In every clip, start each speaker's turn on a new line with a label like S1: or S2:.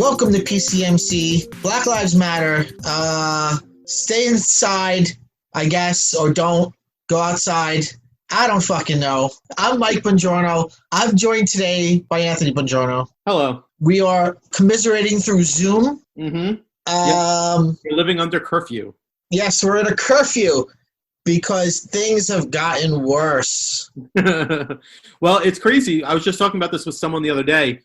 S1: welcome to PCMC. Black Lives Matter. Stay inside, I guess, or don't. Go outside. I don't fucking know. I'm Mike Bongiorno. I'm joined today by Anthony Bongiorno.
S2: Hello.
S1: We are commiserating through Zoom.
S2: Mm-hmm.
S1: We're
S2: living under curfew.
S1: Yes, we're in a curfew because things have gotten worse.
S2: Well, it's crazy. I was just talking about this with someone the other day.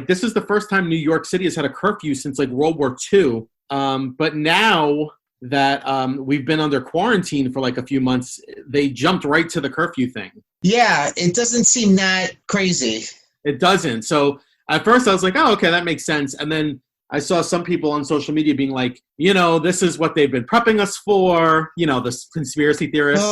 S2: This is the first time New York City has had a curfew since World War II. But now that we've been under quarantine for a few months, they jumped right to the curfew thing. Yeah,
S1: it doesn't seem that crazy.
S2: It doesn't. So at first I was like, oh, okay, that makes sense. And then I saw some people on social media being like, this is what they've been prepping us for. This conspiracy theorists.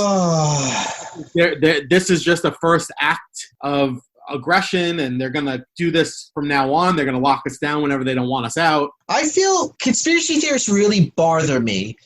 S2: This is just the first act of aggression, and they're going to do this from now on. They're going to lock us down whenever they don't want us out.
S1: I feel conspiracy theorists really bother me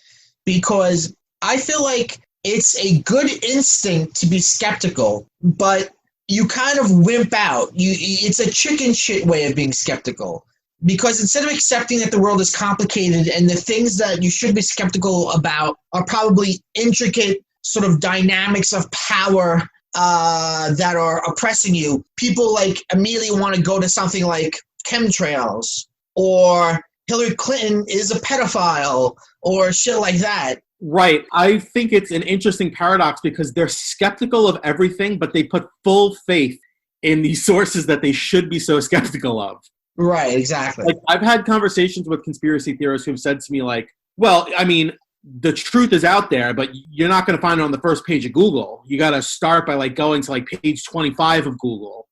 S1: because I feel like it's a good instinct to be skeptical, but you kind of wimp out. It's a chicken shit way of being skeptical. Because instead of accepting that the world is complicated and the things that you should be skeptical about are probably intricate sort of dynamics of power that are oppressing you, people immediately want to go to something like chemtrails or Hillary Clinton is a pedophile or shit like that.
S2: Right. I think it's an interesting paradox because they're skeptical of everything, but they put full faith in the sources that they should be so skeptical of.
S1: Right, exactly.
S2: I've had conversations with conspiracy theorists who've said to me the truth is out there, but you're not going to find it on the first page of Google. You got to start by going to page 25 of Google.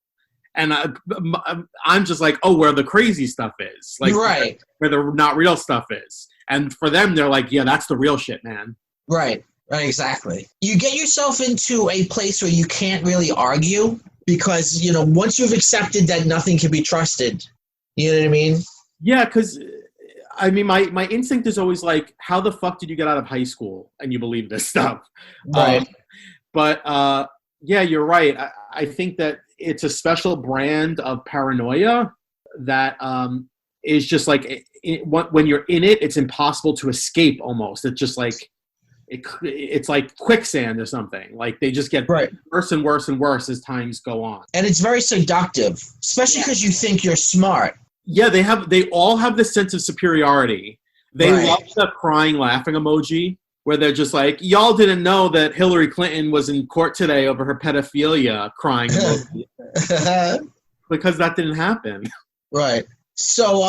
S2: And I'm just where the crazy stuff is.
S1: Right.
S2: Where the not real stuff is. And for them, they're yeah, that's the real shit, man.
S1: Right, exactly. You get yourself into a place where you can't really argue because, once you've accepted that nothing can be trusted, you know what I mean?
S2: Yeah, because, my instinct is always how the fuck did you get out of high school and you believe this stuff?
S1: Right.
S2: Yeah, you're right. I think that it's a special brand of paranoia that is just when you're in it, it's impossible to escape almost. It's just it's like quicksand or something. They just get worse and worse and worse as times go on.
S1: And it's very seductive, especially because you think you're smart.
S2: Yeah, they all have this sense of superiority. They love the crying, laughing emoji where they're just y'all didn't know that Hillary Clinton was in court today over her pedophilia crying emoji. Because that didn't happen.
S1: Right. So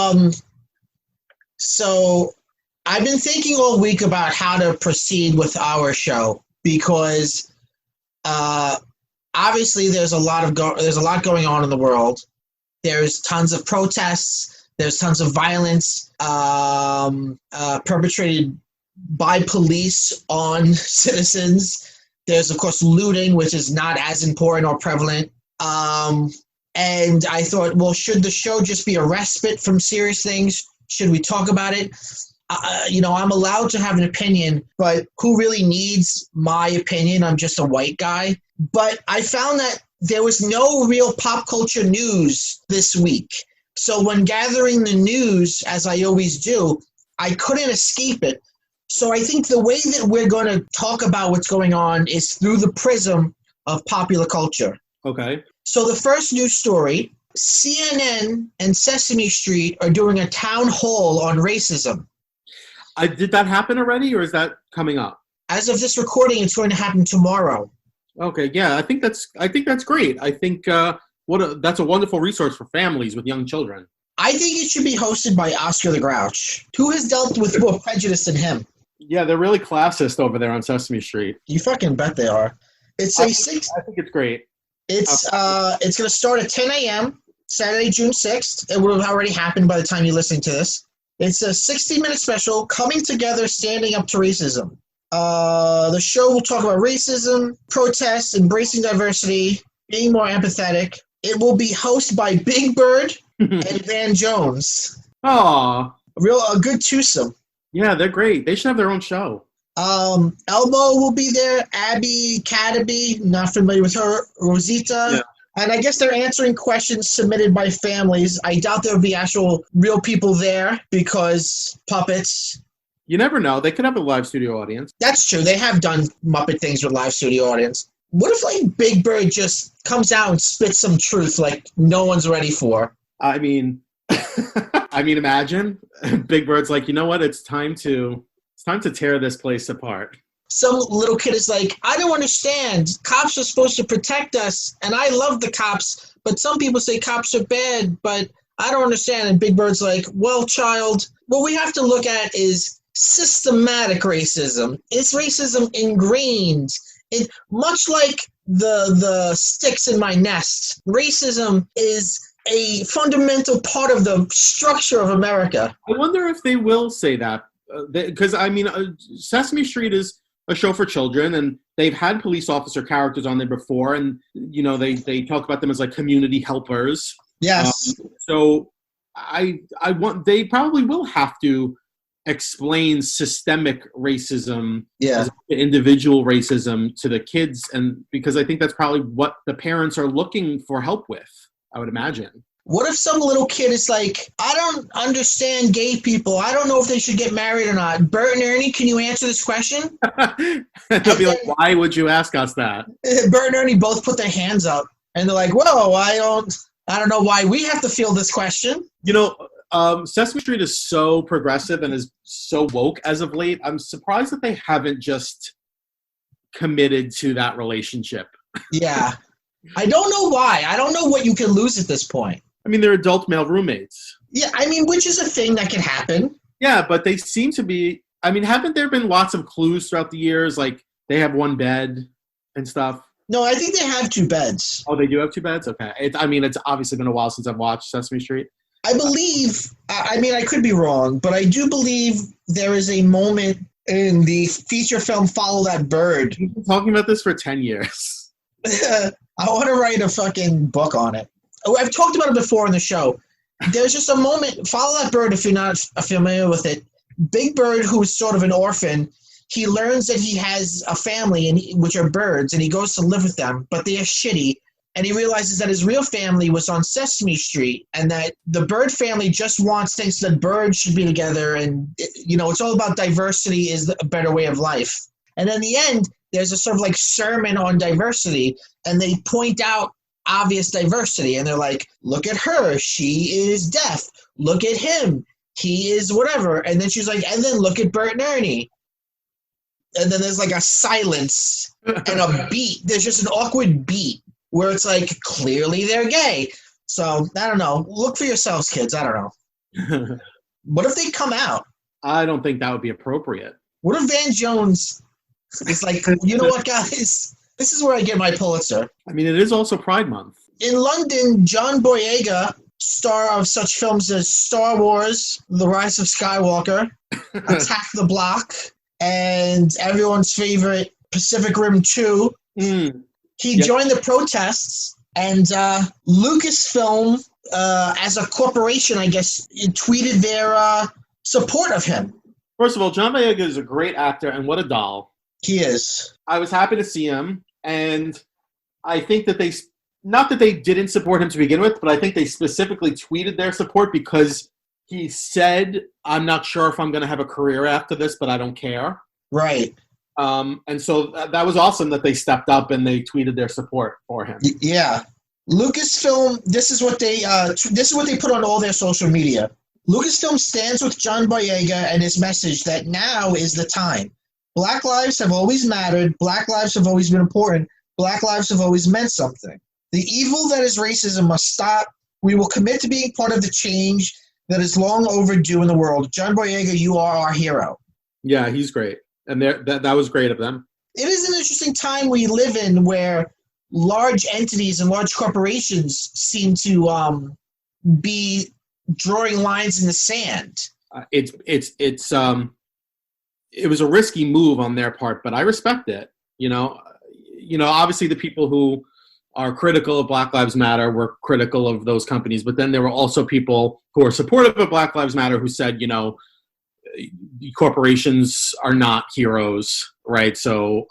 S1: I've been thinking all week about how to proceed with our show because obviously there's a lot going on in the world. There's tons of protests. There's tons of violence perpetrated by police on citizens. There's, of course, looting, which is not as important or prevalent. And I thought, well, should the show just be a respite from serious things? Should we talk about it? I'm allowed to have an opinion, but who really needs my opinion? I'm just a white guy. But I found that there was no real pop culture news this week. So when gathering the news, as I always do, I couldn't escape it. So I think the way that we're going to talk about what's going on is through the prism of popular culture.
S2: Okay.
S1: So the first news story, CNN and Sesame Street are doing a town hall on racism.
S2: Did that happen already, or is that coming up?
S1: As of this recording, it's going to happen tomorrow.
S2: Okay, yeah, I think that's great. I think that's a wonderful resource for families with young children.
S1: I think it should be hosted by Oscar the Grouch. Who has dealt with more prejudice than him?
S2: Yeah, they're really classist over there on Sesame Street.
S1: You fucking bet they are.
S2: I think it's great.
S1: It's going to start at 10 a.m. Saturday, June 6th. It would have already happened by the time you're listening to this. It's a 60-minute special, Coming Together, Standing Up to Racism. The show will talk about racism, protests, embracing diversity, being more empathetic. It will be hosted by Big Bird and Van Jones.
S2: Aww.
S1: A good twosome.
S2: Yeah, they're great. They should have their own show.
S1: Elmo will be there. Abby Cadaby, not familiar with her. Rosita.
S2: Yeah.
S1: And I guess they're answering questions submitted by families. I doubt there'll be actual real people there because puppets.
S2: You never know. They could have a live studio audience.
S1: That's true. They have done Muppet things with live studio audience. What if like Big Bird just comes out and spits some truth like no one's ready for?
S2: I mean, imagine Big Bird's like, you know what? It's time to tear this place apart.
S1: Some little kid is like, I don't understand. Cops are supposed to protect us, and I love the cops, but some people say cops are bad, but I don't understand. And Big Bird's like, well, child, what we have to look at is systematic racism. Is racism ingrained? Much like the sticks in my nest, racism is a fundamental part of the structure of America.
S2: I wonder if they will say that. Because, Sesame Street is a show for children, and they've had police officer characters on there before, and, they talk about them as, like, community helpers.
S1: Yes.
S2: So they probably will have to explain systemic racism, individual racism to the kids, and because I think that's probably what the parents are looking for help with, I would imagine.
S1: What if some little kid is like, I don't understand gay people. I don't know if they should get married or not. Bert and Ernie, can you answer this question?
S2: They'll be like, why would you ask us that?
S1: Bert and Ernie both put their hands up, and they're like, whoa, I don't know why we have to field this question.
S2: Sesame Street is so progressive and is so woke as of late. I'm surprised that they haven't just committed to that relationship.
S1: Yeah. I don't know why. I don't know what you can lose at this point.
S2: I mean, they're adult male roommates.
S1: Yeah, which is a thing that can happen.
S2: Yeah, but they seem to be... haven't there been lots of clues throughout the years? Like, they have one bed and stuff?
S1: No, I think they have 2 beds.
S2: Oh, they do have 2 beds? Okay. It's obviously been a while since I've watched Sesame Street.
S1: I believe... I could be wrong, but I do believe there is a moment in the feature film Follow That Bird.
S2: We've been talking about this for 10 years.
S1: I want to write a fucking book on it. I've talked about it before in the show. There's just a moment, Follow That Bird if you're not familiar with it. Big Bird, who's sort of an orphan, he learns that he has a family, which are birds, and he goes to live with them, but they are shitty. And he realizes that his real family was on Sesame Street, and that the bird family just thinks that birds should be together, and, it's all about diversity is a better way of life. And in the end, there's a sort of like sermon on diversity, and they point out obvious diversity, and they're like, look at her, she is deaf. Look at him, he is whatever. And then she's like, and then look at Bert and Ernie. And then there's like a silence and a beat. There's just an awkward beat where it's like, clearly they're gay. So, I don't know. Look for yourselves, kids. I don't know. What if they come out?
S2: I don't think that would be appropriate.
S1: What if Van Jones is like, you know what, guys? This is where I get my Pulitzer.
S2: It is also Pride Month.
S1: In London, John Boyega, star of such films as Star Wars, The Rise of Skywalker, Attack the Block, and everyone's favorite Pacific Rim 2, he joined the protests, and Lucasfilm, as a corporation, I guess, tweeted their support of him.
S2: First of all, John Boyega is a great actor, and what a doll.
S1: He is.
S2: I was happy to see him, and I think that not that they didn't support him to begin with, but I think they specifically tweeted their support because he said, I'm not sure if I'm going to have a career after this, but I don't care.
S1: Right.
S2: And so that was awesome that they stepped up and they tweeted their support for him.
S1: Yeah. Lucasfilm, this is what they put on all their social media. Lucasfilm stands with John Boyega and his message that now is the time. Black lives have always mattered. Black lives have always been important. Black lives have always meant something. The evil that is racism must stop. We will commit to being part of the change that is long overdue in the world. John Boyega, you are our hero.
S2: Yeah, he's great. And that was great of them.
S1: It is an interesting time we live in where large entities and large corporations seem to be drawing lines in the sand.
S2: It was a risky move on their part, but I respect it. Obviously the people who are critical of Black Lives Matter were critical of those companies, but then there were also people who are supportive of Black Lives Matter who said, corporations are not heroes, right? So,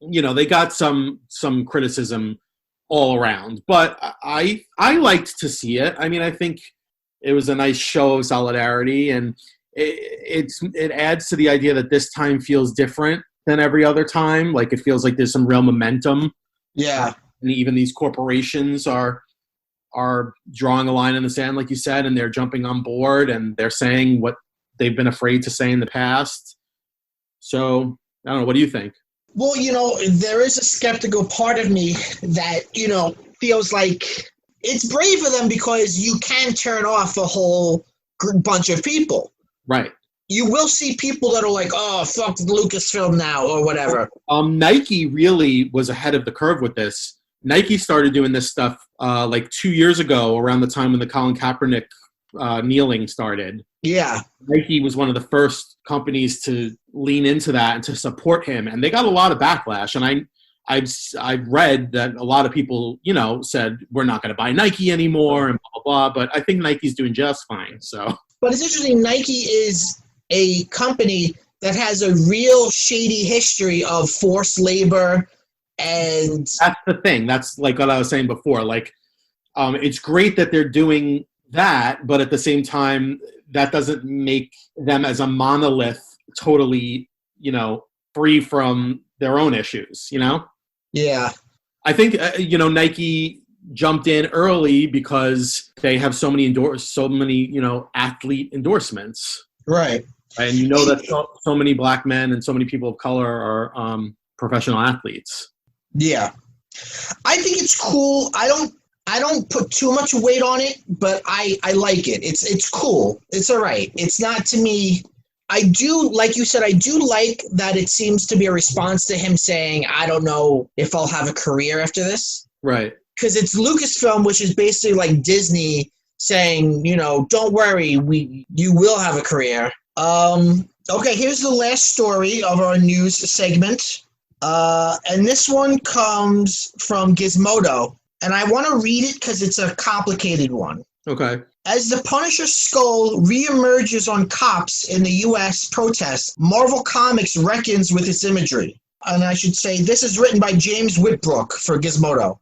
S2: they got some criticism all around. But I liked to see it. I mean, I think it was a nice show of solidarity, and it adds to the idea that this time feels different than every other time. Like, it feels like there's some real momentum.
S1: Yeah.
S2: And even these corporations are drawing a line in the sand, like you said, and they're jumping on board, and they're saying what they've been afraid to say in the past. So, I don't know. What do you think?
S1: Well, there is a skeptical part of me that, feels like it's brave of them because you can turn off a whole bunch of people.
S2: Right.
S1: You will see people that are like, oh, fuck Lucasfilm now or whatever.
S2: Nike really was ahead of the curve with this. Nike started doing this stuff like 2 years ago, around the time when the Colin Kaepernick kneeling started.
S1: Yeah.
S2: Nike was one of the first companies to lean into that and to support him, and they got a lot of backlash. And I've read that a lot of people, said we're not going to buy Nike anymore and blah blah blah. But I think Nike's doing just fine. So,
S1: but it's interesting. Nike is a company that has a real shady history of forced labor, and
S2: that's the thing. That's like what I was saying before. Like, it's great that they're doing that, but at the same time, that doesn't make them as a monolith totally, free from their own issues,
S1: Yeah.
S2: I think, Nike jumped in early because they have so many athlete endorsements.
S1: Right.
S2: And that so many black men and so many people of color are professional athletes. Yeah.
S1: I think it's cool. I don't put too much weight on it, but I like it. It's cool. It's all right. It's not, to me, I do, like you said, I do like that it seems to be a response to him saying, I don't know if I'll have a career after this.
S2: Right.
S1: Because it's Lucasfilm, which is basically like Disney saying, don't worry, you will have a career. Okay, here's the last story of our news segment. And this one comes from Gizmodo. And I want to read it because it's a complicated one.
S2: Okay.
S1: As the Punisher's skull reemerges on cops in the U.S. protests, Marvel Comics reckons with its imagery. And I should say, this is written by James Whitbrook for Gizmodo.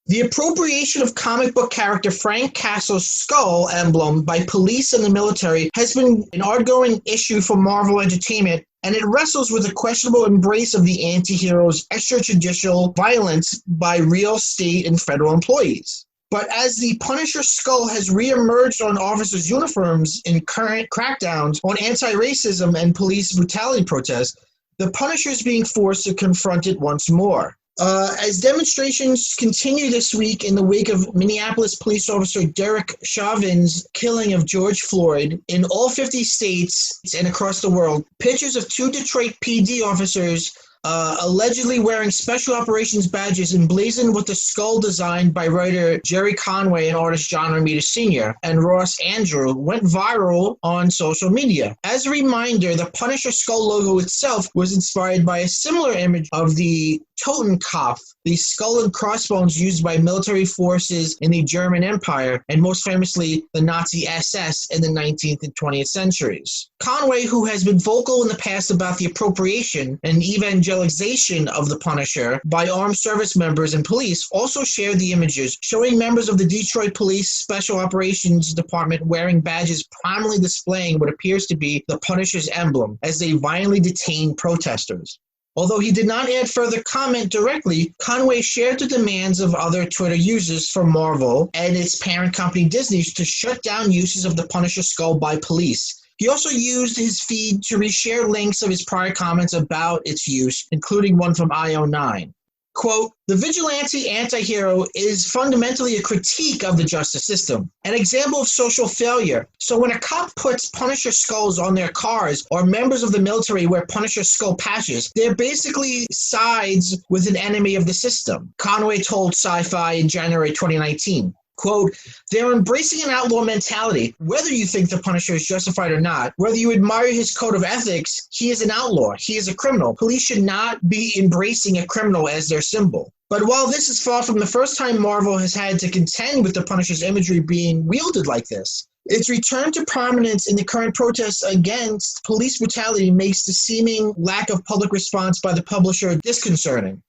S1: The appropriation of comic book character Frank Castle's skull emblem by police and the military has been an ongoing issue for Marvel Entertainment, and it wrestles with the questionable embrace of the anti-hero's extrajudicial violence by real state and federal employees. But as the Punisher skull has reemerged on officers' uniforms in current crackdowns on anti-racism and police brutality protests, the Punisher is being forced to confront it once more. As demonstrations continue this week in the wake of Minneapolis police officer Derek Chauvin's killing of George Floyd, in all 50 states and across the world, pictures of 2 Detroit PD officers allegedly wearing special operations badges emblazoned with the skull designed by writer Jerry Conway and artist John Romita Sr. and Ross Andrew went viral on social media. As a reminder, the Punisher skull logo itself was inspired by a similar image of the Totenkopf, the skull and crossbones used by military forces in the German Empire, and most famously the Nazi SS in the 19th and 20th centuries. Conway, who has been vocal in the past about the appropriation and evangelization of the Punisher by armed service members and police, also shared the images showing members of the Detroit Police Special Operations Department wearing badges prominently displaying what appears to be the Punisher's emblem as they violently detained protesters. Although he did not add further comment directly, Conway shared the demands of other Twitter users for Marvel and its parent company Disney to shut down uses of the Punisher skull by police. He also used his feed to reshare links of his prior comments about its use, including one from IO9. Quote, the vigilante anti-hero is fundamentally a critique of the justice system, an example of social failure. So when a cop puts Punisher skulls on their cars or members of the military wear Punisher skull patches, they're basically sides with an enemy of the system, Conway told Sci-Fi in January 2019. Quote, they're embracing an outlaw mentality. Whether you think the Punisher is justified or not, whether you admire his code of ethics, he is an outlaw. He is a criminal. Police should not be embracing a criminal as their symbol. But while this is far from the first time Marvel has had to contend with the Punisher's imagery being wielded like this, its return to prominence in the current protests against police brutality makes the seeming lack of public response by the publisher disconcerting.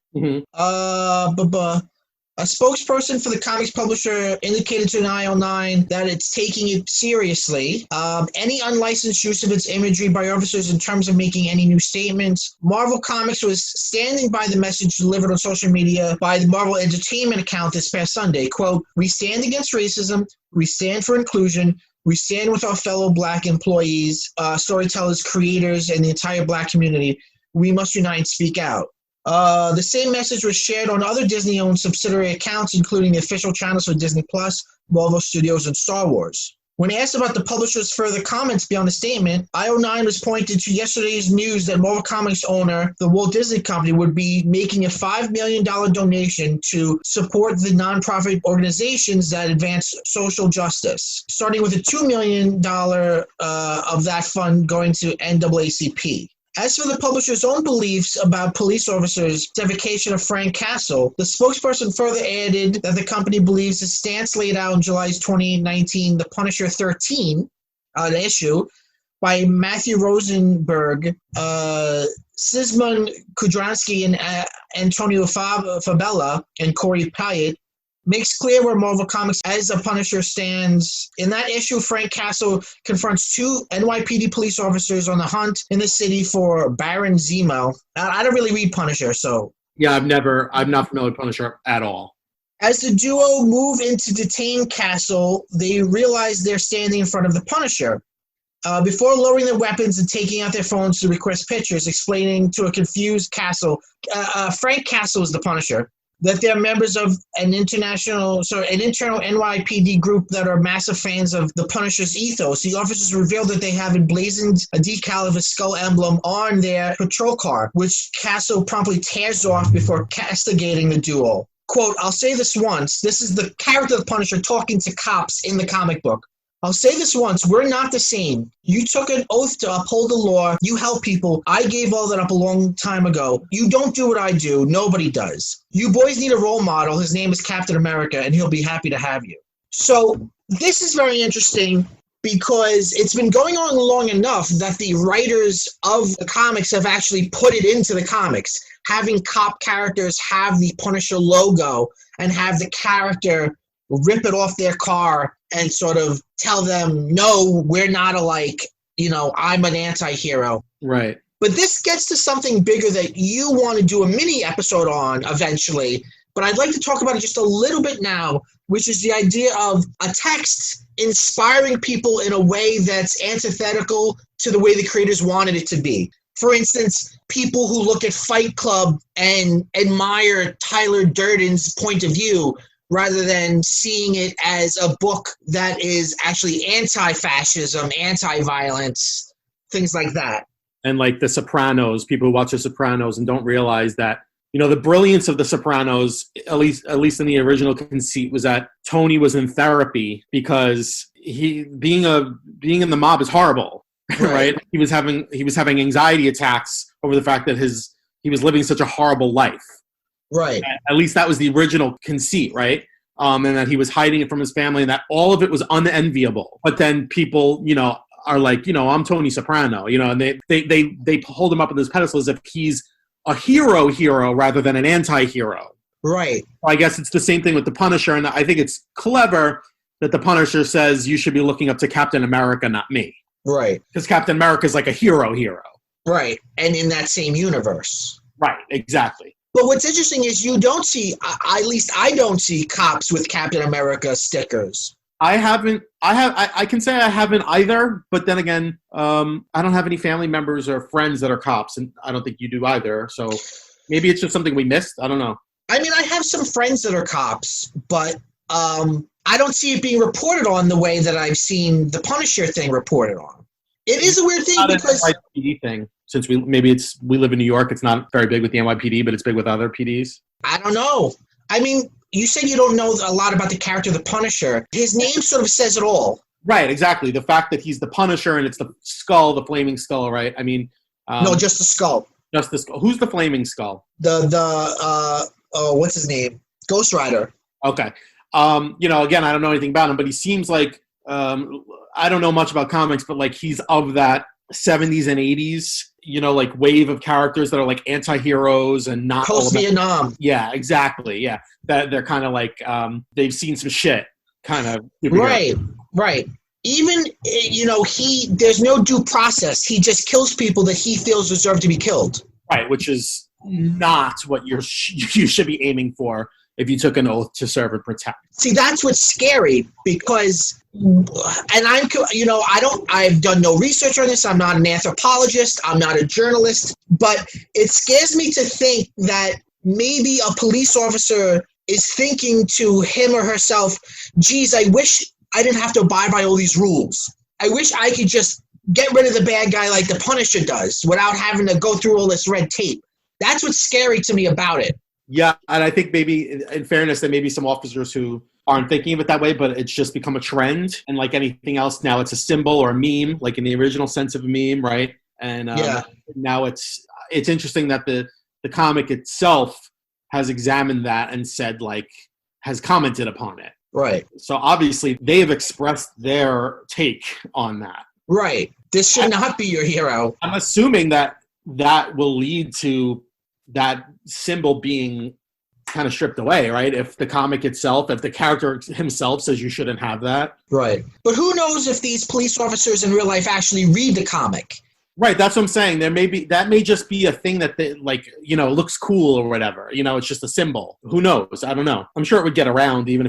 S1: A spokesperson for the comics publisher indicated to 909 that it's taking it seriously. Any unlicensed use of its imagery by officers in terms of making any new statements. Marvel Comics was standing by the message delivered on social media by the Marvel Entertainment account this past Sunday. Quote, "We stand against racism. We stand for inclusion. We stand with our fellow Black employees, storytellers, creators, and the entire Black community. We must unite and speak out." The same message was shared on other Disney-owned subsidiary accounts, including the official channels for Disney+, Marvel Studios, and Star Wars. When asked about the publisher's further comments beyond the statement, IO9 was pointed to yesterday's news that Marvel Comics owner, the Walt Disney Company, would be making a $5 million donation to support the nonprofit organizations that advance social justice, starting with a $2 million of that fund going to NAACP. As for the publisher's own beliefs about police officers' devocation of Frank Castle, the spokesperson further added that the company believes the stance laid out in July's 2019 The Punisher 13, an issue, by Matthew Rosenberg, Szymon Kudranski, and Antonio Fabella, and Corey Pyatt, makes clear where Marvel Comics as a Punisher stands. In that issue, Frank Castle confronts two NYPD police officers on the hunt in the city for Baron Zemo. I don't really read Punisher, so...
S2: Yeah, I'm not familiar with Punisher at all.
S1: As the duo move in to detain Castle, they realize they're standing in front of the Punisher. Before lowering their weapons and taking out their phones to request pictures, explaining to a confused Castle, Frank Castle is the Punisher, that they're members of an internal NYPD group that are massive fans of the Punisher's ethos. The officers reveal that they have emblazoned a decal of a skull emblem on their patrol car, which Castle promptly tears off before castigating the duo. Quote, "I'll say this once." This is the character of the Punisher talking to cops in the comic book. "I'll say this once, we're not the same. You took an oath to uphold the law. You help people. I gave all that up a long time ago. You don't do what I do. Nobody does. You boys need a role model. His name is Captain America, and he'll be happy to have you." So this is very interesting because it's been going on long enough that the writers of the comics have actually put it into the comics, having cop characters have the Punisher logo and have the character rip it off their car and sort of tell them, no, we're not alike, I'm an anti-hero.
S2: Right.
S1: But this gets to something bigger that you want to do a mini episode on eventually, but I'd like to talk about it just a little bit now, which is the idea of a text inspiring people in a way that's antithetical to the way the creators wanted it to be. For instance, people who look at Fight Club and admire Tyler Durden's point of view rather than seeing it as a book that is actually anti-fascism, anti-violence, things like that.
S2: And like The Sopranos, people who watch The Sopranos and don't realize that, the brilliance of The Sopranos, at least in the original conceit, was that Tony was in therapy because being in the mob is horrible, right? He was having anxiety attacks over the fact that he was living such a horrible life.
S1: Right.
S2: At least that was the original conceit, right? And that he was hiding it from his family and that all of it was unenviable. But then people, are like, I'm Tony Soprano, and they hold him up on this pedestal as if he's a hero rather than an anti-hero.
S1: Right.
S2: I guess it's the same thing with the Punisher, and I think it's clever that the Punisher says you should be looking up to Captain America, not me.
S1: Right.
S2: Because Captain America is like a hero.
S1: Right. And in that same universe.
S2: Right, exactly.
S1: But what's interesting is you don't see, at least I don't see cops with Captain America stickers.
S2: I can say I haven't either, but then again, I don't have any family members or friends that are cops, and I don't think you do either. So maybe it's just something we missed. I don't know.
S1: I mean, I have some friends that are cops, but I don't see it being reported on the way that I've seen the Punisher thing reported on. It is a weird thing because
S2: an NYPD thing. Since we live in New York, it's not very big with the NYPD, but it's big with other PDs.
S1: I don't know. I mean, you said you don't know a lot about the character of the Punisher. His name sort of says it all.
S2: Right, exactly. The fact that he's the Punisher and it's the skull, the flaming skull, right? I mean,
S1: no, just the skull.
S2: Just the skull. Who's the flaming skull?
S1: What's his name? Ghost Rider.
S2: Okay. Again, I don't know anything about him, but he seems like I don't know much about comics, but like he's of that 70s and 80s like wave of characters that are like anti-heroes and not
S1: post-Vietnam.
S2: Yeah, exactly. Yeah, that they're kind of like they've seen some shit, kind of.
S1: Right. Even there's no due process. He just kills people that he feels deserve to be killed.
S2: Right, which is not what you should be aiming for if you took an oath to serve and protect.
S1: See, that's what's scary because, and I've done no research on this. I'm not an anthropologist. I'm not a journalist, but it scares me to think that maybe a police officer is thinking to him or herself, geez, I wish I didn't have to abide by all these rules. I wish I could just get rid of the bad guy like the Punisher does without having to go through all this red tape. That's what's scary to me about it.
S2: Yeah, and I think maybe, in fairness, there may be some officers who aren't thinking of it that way, but it's just become a trend. And like anything else, now it's a symbol or a meme, like in the original sense of a meme, right? And now it's interesting that the comic itself has examined that and said, like, has commented upon it.
S1: Right.
S2: So obviously they have expressed their take on that.
S1: Right. This should not be your hero.
S2: I'm assuming that will lead to that symbol being kind of stripped away, right? If the comic itself, if the character himself says you shouldn't have that.
S1: Right. But who knows if these police officers in real life actually read the comic?
S2: Right, that's what I'm saying. That may just be a thing that looks cool or whatever. It's just a symbol. Who knows? I don't know. I'm sure it would get around even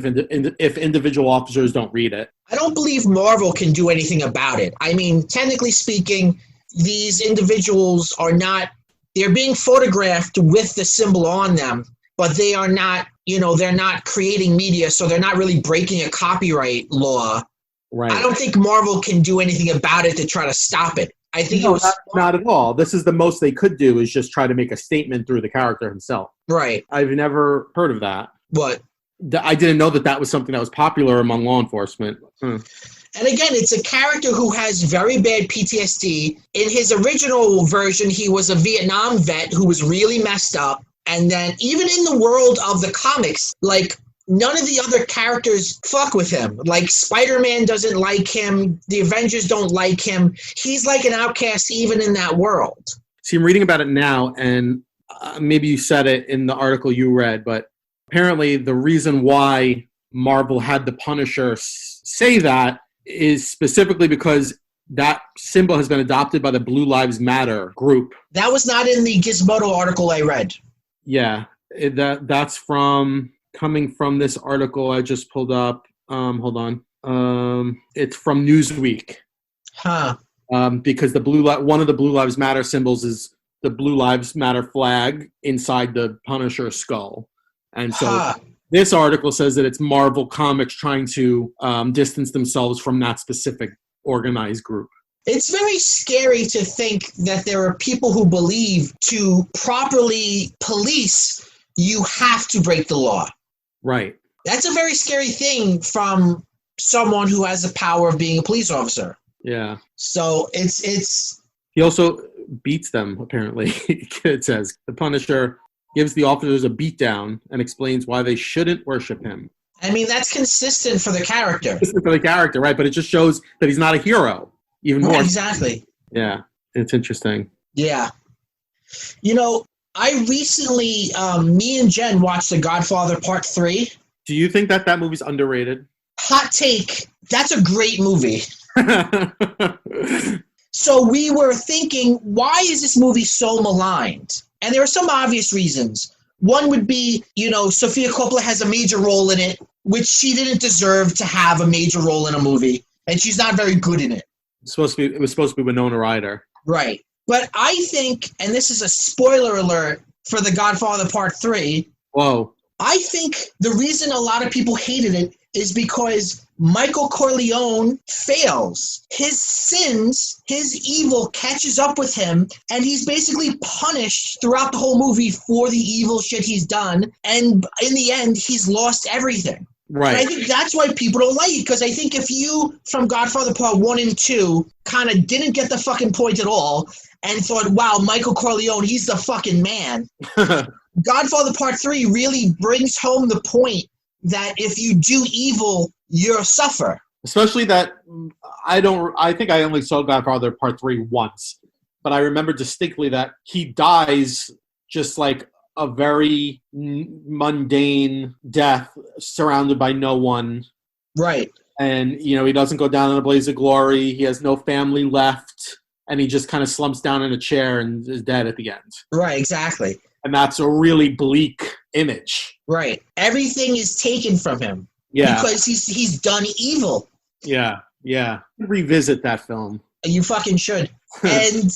S2: if individual officers don't read it.
S1: I don't believe Marvel can do anything about it. I mean, technically speaking, these individuals are not, they're being photographed with the symbol on them, but they are not, they're not creating media, so they're not really breaking a copyright law.
S2: Right.
S1: I don't think Marvel can do anything about it to try to stop it. I think
S2: not at all. This is the most they could do, is just try to make a statement through the character himself.
S1: Right.
S2: I've never heard of that.
S1: What?
S2: I didn't know that was something that was popular among law enforcement.
S1: And again, it's a character who has very bad PTSD. In his original version, he was a Vietnam vet who was really messed up. And then even in the world of the comics, like, none of the other characters fuck with him. Like, Spider-Man doesn't like him. The Avengers don't like him. He's like an outcast even in that world.
S2: See, I'm reading about it now, and maybe you said it in the article you read, but apparently the reason why Marvel had the Punisher say that is specifically because that symbol has been adopted by the Blue Lives Matter group.
S1: That was not in the Gizmodo article I read.
S2: Yeah, that's coming from this article I just pulled up. Hold on. It's from Newsweek.
S1: Huh.
S2: Because one of the Blue Lives Matter symbols is the Blue Lives Matter flag inside the Punisher skull. And so this article says that it's Marvel Comics trying to distance themselves from that specific organized group.
S1: It's very scary to think that there are people who believe to properly police, you have to break the law.
S2: Right.
S1: That's a very scary thing from someone who has the power of being a police officer.
S2: Yeah.
S1: So it's.
S2: He also beats them, apparently. It says the Punisher gives the officers a beatdown and explains why they shouldn't worship him.
S1: I mean, that's consistent for the character.
S2: Consistent for the character, right? But it just shows that he's not a hero. Even more.
S1: Exactly.
S2: Yeah. It's interesting.
S1: Yeah. I recently, me and Jen watched The Godfather Part 3.
S2: Do you think that movie's underrated?
S1: Hot take. That's a great movie. So we were thinking, why is this movie so maligned? And there are some obvious reasons. One would be, Sofia Coppola has a major role in it, which she didn't deserve to have a major role in a movie. And she's not very good in it.
S2: It was supposed to be Winona Ryder.
S1: Right. But I think, and this is a spoiler alert for The Godfather Part 3.
S2: Whoa.
S1: I think the reason a lot of people hated it is because Michael Corleone fails. His sins, his evil catches up with him, and he's basically punished throughout the whole movie for the evil shit he's done. And in the end, he's lost everything.
S2: Right.
S1: And I think that's why people don't like it, because I think if you, from Godfather Part 1 and 2, kind of didn't get the fucking point at all and thought, wow, Michael Corleone, he's the fucking man. Godfather Part 3 really brings home the point that if you do evil, you'll suffer.
S2: Especially that I think I only saw Godfather Part 3 once. but I remember distinctly that he dies just like a very mundane death, surrounded by no one.
S1: Right.
S2: And, you know, he doesn't go down in a blaze of glory. He has no family left. And he just kind of slumps down in a chair and is dead at the end.
S1: Right, exactly.
S2: And that's a really bleak image.
S1: Right. Everything is taken from him.
S2: Yeah.
S1: Because he's done evil.
S2: Yeah, yeah. Revisit that film.
S1: You fucking should. And,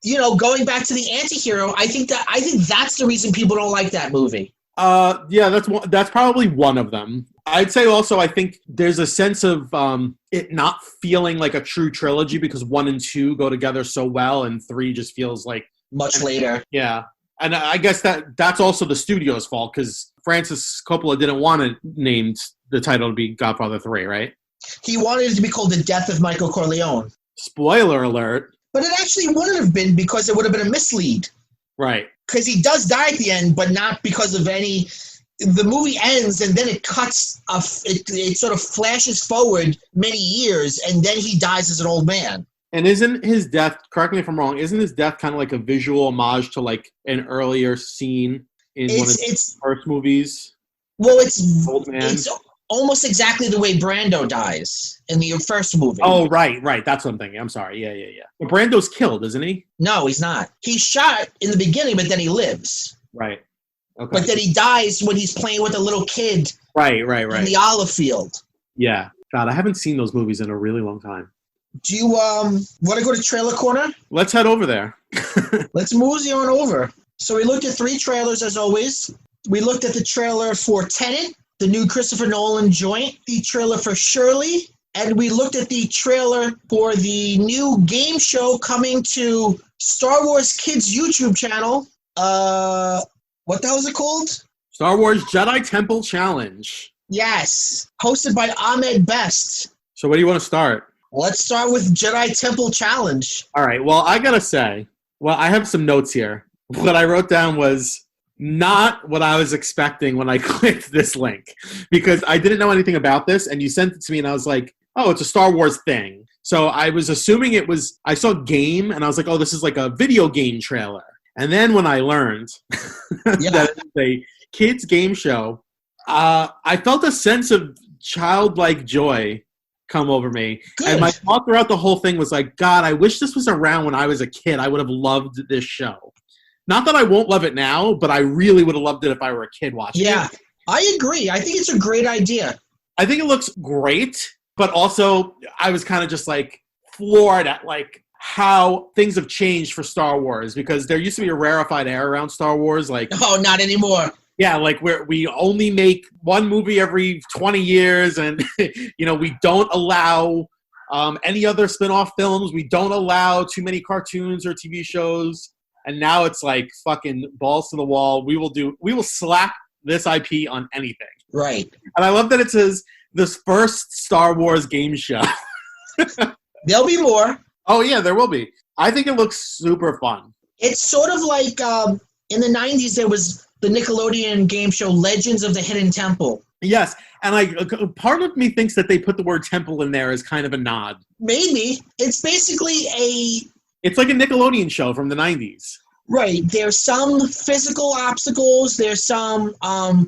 S1: you know, going back to the anti-hero, I think that's the reason people don't like that movie.
S2: Yeah, that's probably one of them. I'd say also I think there's a sense of it not feeling like a true trilogy because 1 and 2 go together so well, and 3 just feels like
S1: much later.
S2: Yeah, and I guess that's also the studio's fault because Francis Coppola didn't want to name the title to be Godfather 3, right?
S1: He wanted it to be called The Death of Michael Corleone.
S2: Spoiler alert.
S1: But it actually wouldn't have been because it would have been a mislead.
S2: Right.
S1: Because he does die at the end, but not because of any... The movie ends, and then it cuts... It sort of flashes forward many years, and then he dies as an old man.
S2: And isn't his death, correct me if I'm wrong, isn't his death kind of like a visual homage to like an earlier scene in one of the first movies?
S1: Well, it's
S2: Old Man.
S1: It's almost exactly the way Brando dies in the first movie.
S2: Oh, right. That's what I'm thinking. I'm sorry. Yeah. But Brando's killed, isn't he?
S1: No, he's not. He's shot in the beginning, but then he lives.
S2: Right. Okay.
S1: But then he dies when he's playing with a little kid.
S2: Right.
S1: In the olive field.
S2: Yeah. God, I haven't seen those movies in a really long time.
S1: Do you want to go to Trailer Corner?
S2: Let's head over there.
S1: Let's mosey on over. So we looked at 3 trailers, as always. We looked at the trailer for Tenet, the new Christopher Nolan joint, the trailer for Shirley, and we looked at the trailer for the new game show coming to Star Wars Kids YouTube channel. What the hell is it called?
S2: Star Wars Jedi Temple Challenge.
S1: Yes, hosted by Ahmed Best.
S2: So where do you want to start?
S1: Let's start with Jedi Temple Challenge.
S2: All right, well, I gotta say, I have some notes here. What I wrote down was not what I was expecting when I clicked this link, because I didn't know anything about this, and you sent it to me, and I was like, oh, it's a Star Wars thing. So I was assuming I saw game, and I was like, oh, this is like a video game trailer. And then when I learned that it's a kids game show, I felt a sense of childlike joy come over me. Good. And my thought throughout the whole thing was like, God, I wish this was around when I was a kid. I would have loved this show. Not that I won't love it now, but I really would have loved it if I were a kid watching it.
S1: Yeah, I agree. I think it's a great idea.
S2: I think it looks great, but also I was kind of just like floored at like how things have changed for Star Wars, because there used to be a rarefied air around Star Wars. Like,
S1: oh, not anymore.
S2: Yeah, like we only make one movie every 20 years, and you know, we don't allow any other spin-off films. We don't allow too many cartoons or TV shows. And now it's like fucking balls to the wall. We will slap this IP on anything.
S1: Right.
S2: And I love that it says this first Star Wars game show.
S1: There'll be more.
S2: Oh yeah, there will be. I think it looks super fun.
S1: It's sort of like in the 90s there was the Nickelodeon game show Legends of the Hidden Temple.
S2: Yes, and like part of me thinks that they put the word temple in there as kind of a nod.
S1: Maybe. It's basically
S2: It's like a Nickelodeon show from the 90s.
S1: Right. There's some physical obstacles. There's some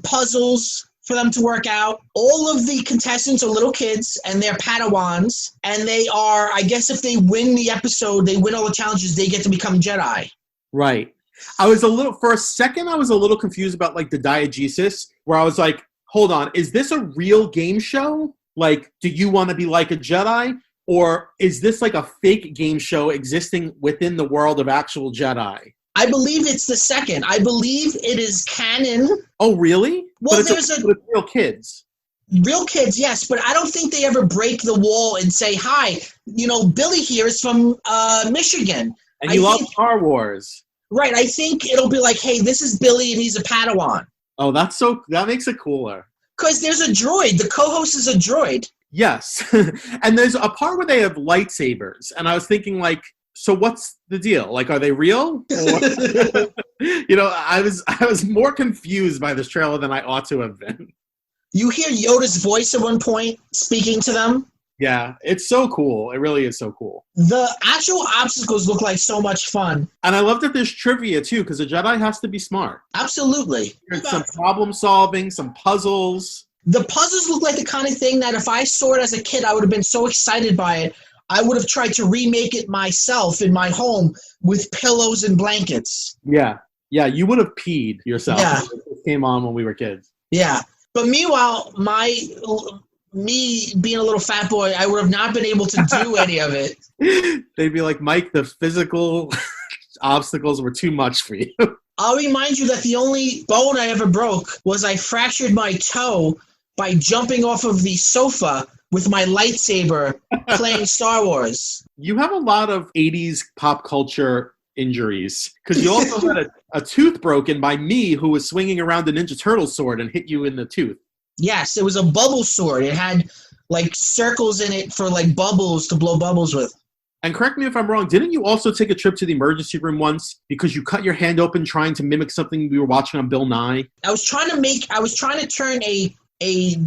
S1: puzzles for them to work out. All of the contestants are little kids, and they're Padawans. And they are, I guess if they win the episode, they win all the challenges, they get to become Jedi.
S2: Right. For a second, I was a little confused about like the diegesis, where I was like, hold on, is this a real game show? Like, do you want to be like a Jedi? Or is this like a fake game show existing within the world of actual Jedi?
S1: I believe it's the second. I believe it is canon.
S2: Oh, really?
S1: Well,
S2: but it's with real kids.
S1: Real kids, yes, but I don't think they ever break the wall and say, hi, you know, Billy here is from Michigan.
S2: And you love Star Wars.
S1: Right, I think it'll be like, hey, this is Billy and he's a Padawan.
S2: Oh, that makes it cooler.
S1: Because there's a droid. The co-host is a droid.
S2: Yes. And there's a part where they have lightsabers. And I was thinking, like, so what's the deal? Like, are they real? You know, I was more confused by this trailer than I ought to have been.
S1: You hear Yoda's voice at one point speaking to them.
S2: Yeah, it's so cool. It really is so cool.
S1: The actual obstacles look like so much fun.
S2: And I love that there's trivia, too, because a Jedi has to be smart.
S1: Absolutely.
S2: There's some problem solving, some puzzles.
S1: The puzzles look like the kind of thing that if I saw it as a kid, I would have been so excited by it. I would have tried to remake it myself in my home with pillows and blankets.
S2: Yeah. Yeah, you would have peed yourself.
S1: Yeah.
S2: It came on when we were kids.
S1: Yeah. But meanwhile, me being a little fat boy, I would have not been able to do any of it.
S2: They'd be like, Mike, the physical obstacles were too much for you.
S1: I'll remind you that the only bone I ever broke was I fractured my toe by jumping off of the sofa with my lightsaber playing Star Wars.
S2: You have a lot of 80s pop culture injuries because you also had a tooth broken by me who was swinging around the Ninja Turtle sword and hit you in the tooth.
S1: Yes, it was a bubble sword. It had like circles in it for like bubbles to blow bubbles with.
S2: And correct me if I'm wrong, didn't you also take a trip to the emergency room once because you cut your hand open trying to mimic something we were watching on Bill Nye?
S1: I was trying to turn a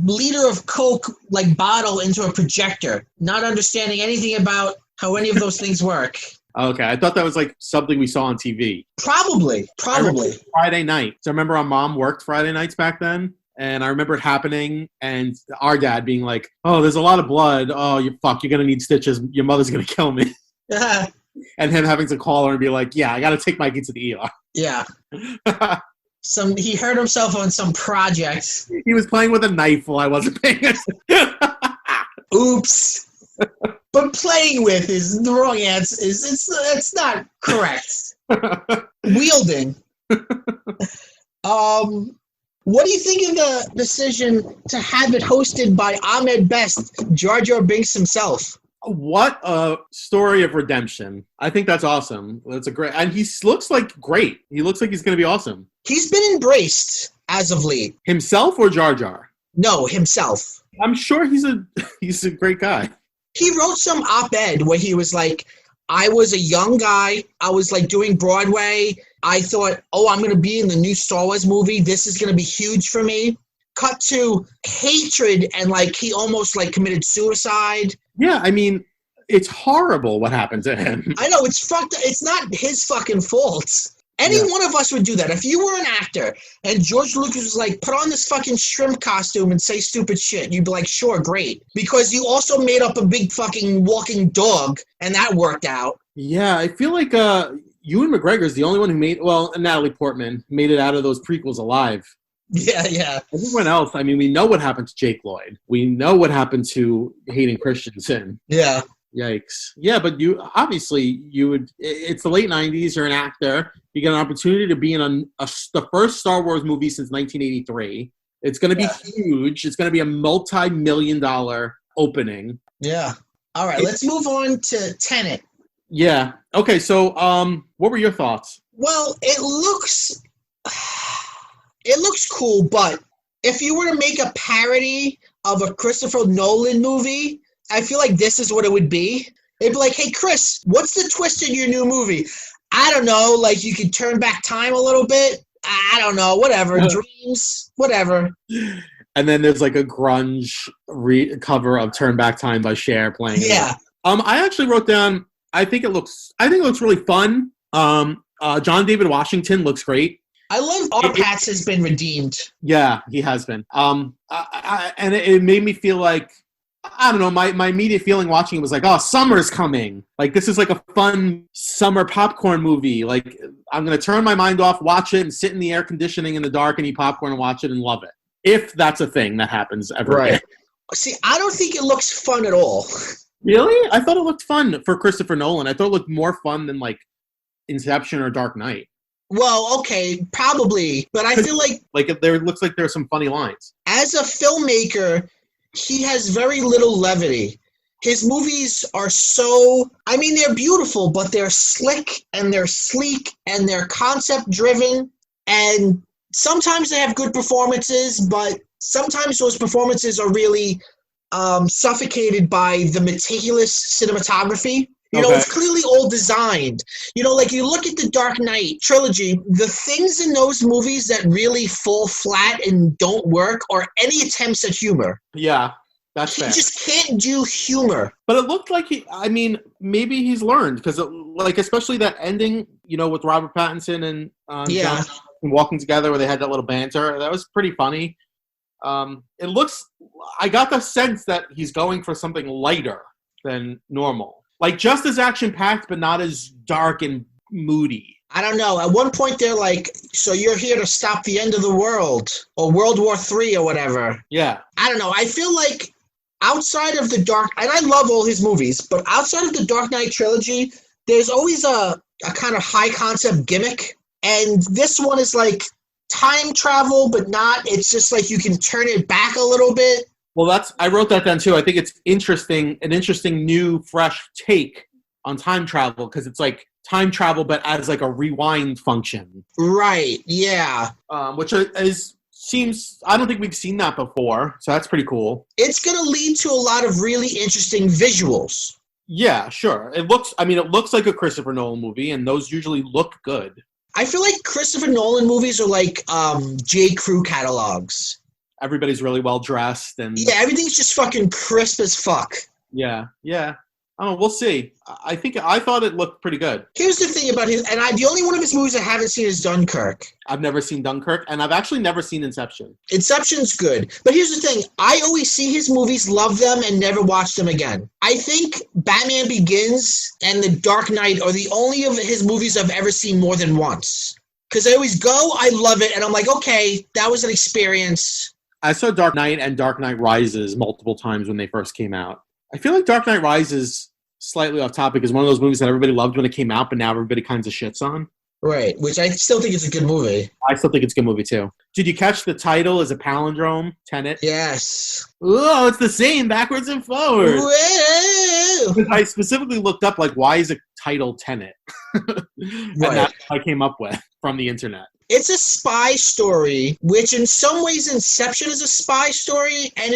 S1: liter of Coke like bottle into a projector, not understanding anything about how any of those things work.
S2: Okay, I thought that was like something we saw on TV.
S1: Probably.
S2: Friday night. So I remember our mom worked Friday nights back then, and I remember it happening, and our dad being like, "Oh, there's a lot of blood. Oh, you're gonna need stitches. Your mother's gonna kill me." And him having to call her and be like, "Yeah, I gotta take Mikey to the ER."
S1: Yeah. He hurt himself on some project.
S2: He was playing with a knife while I wasn't paying attention.
S1: Oops. But playing with is the wrong answer. It's not correct. Wielding. What do you think of the decision to have it hosted by Ahmed Best, Jar Jar Binks himself?
S2: What a story of redemption. I think that's awesome. That's a great, and he looks like great. He looks like he's going to be awesome.
S1: He's been embraced as of late.
S2: Himself or Jar Jar?
S1: No, himself.
S2: I'm sure he's a great guy.
S1: He wrote some op-ed where he was like, I was a young guy. I was like doing Broadway. I thought, I'm going to be in the new Star Wars movie. This is going to be huge for me. Cut to hatred and like he almost like committed suicide.
S2: Yeah, I mean, it's horrible what happened to him.
S1: I know, it's fucked. It's not his fucking fault. Any one of us would do that. If you were an actor and George Lucas was like, put on this fucking shrimp costume and say stupid shit, you'd be like, sure, great. Because you also made up a big fucking walking dog, and that worked out.
S2: Yeah, I feel like Ewan McGregor's the only one who and Natalie Portman made it out of those prequels alive.
S1: Yeah.
S2: Everyone else, I mean, we know what happened to Jake Lloyd. We know what happened to Hayden Christensen.
S1: Yeah.
S2: Yikes. Yeah, but it's the late 90s, you're an actor, you get an opportunity to be in the first Star Wars movie since 1983. It's going to be huge. It's going to be a multi-million-dollar opening.
S1: Yeah. All right, let's move on to Tenet.
S2: Yeah. Okay, so what were your thoughts?
S1: Well, it looks cool, but if you were to make a parody of a Christopher Nolan movie, I feel like this is what it would be. It'd be like, hey, Chris, what's the twist in your new movie? I don't know. Like, you could turn back time a little bit. I don't know. Whatever. Dreams. Whatever.
S2: And then there's like a grunge cover of Turn Back Time by Cher playing.
S1: Yeah.
S2: I actually wrote down, I think it looks really fun. John David Washington looks great.
S1: I love Arpats has been redeemed.
S2: Yeah, he has been. And it made me feel like, I don't know, my immediate feeling watching it was like, summer's coming. Like, this is like a fun summer popcorn movie. Like, I'm going to turn my mind off, watch it, and sit in the air conditioning in the dark and eat popcorn and watch it and love it. If that's a thing that happens ever again.
S1: See, I don't think it looks fun at all.
S2: Really? I thought it looked fun for Christopher Nolan. I thought it looked more fun than, like, Inception or Dark Knight.
S1: Well, okay, probably. But I feel like...
S2: Like, there looks like there are some funny lines.
S1: As a filmmaker, he has very little levity. His movies are they're beautiful, but they're slick and they're sleek and they're concept-driven. And sometimes they have good performances, but sometimes those performances are really suffocated by the meticulous cinematography. You know, it's clearly all designed. You know, like you look at the Dark Knight trilogy, the things in those movies that really fall flat and don't work are any attempts at humor.
S2: Yeah, That's
S1: he
S2: fair.
S1: just can't do humor.
S2: But it looked like maybe he's learned because, like, especially that ending, with Robert Pattinson and John walking together where they had that little banter. That was pretty funny. I got the sense that he's going for something lighter than normal. Like, just as action-packed, but not as dark and moody.
S1: I don't know. At one point, they're like, so you're here to stop the end of the world, or World War III or whatever.
S2: Yeah.
S1: I don't know. I feel like outside of the Dark, and I love all his movies, but outside of the Dark Knight trilogy, there's always a kind of high-concept gimmick. And this one is like time travel, but not. It's just like you can turn it back a little bit.
S2: Well, I wrote that down too. I think it's an interesting new, fresh take on time travel because it's like time travel, but as like a rewind function.
S1: Right. Yeah.
S2: Which seems. I don't think we've seen that before, so that's pretty cool.
S1: It's going to lead to a lot of really interesting visuals.
S2: Yeah, sure. It looks like a Christopher Nolan movie, and those usually look good.
S1: I feel like Christopher Nolan movies are like J. Crew catalogs.
S2: Everybody's really well dressed, and
S1: everything's just fucking crisp as fuck.
S2: Yeah. Oh, we'll see. I thought it looked pretty good.
S1: Here's the thing about his, and the only one of his movies I haven't seen is Dunkirk.
S2: I've never seen Dunkirk, and I've actually never seen Inception.
S1: Inception's good, but here's the thing: I always see his movies, love them, and never watch them again. I think Batman Begins and The Dark Knight are the only of his movies I've ever seen more than once. Because I always go, I love it, and I'm like, okay, that was an experience.
S2: I saw Dark Knight and Dark Knight Rises multiple times when they first came out. I feel like Dark Knight Rises, slightly off topic, is one of those movies that everybody loved when it came out, but now everybody kind of shits on.
S1: Right, which I still think is a good movie.
S2: I still think it's a good movie, too. Did you catch the title as a palindrome, Tenet?
S1: Yes.
S2: Oh, it's the same backwards and forwards.
S1: Whoa!
S2: I specifically looked up, like, why is it titled Tenet? And that's what I came up with from the internet.
S1: It's a spy story, which in some ways Inception is a spy story, and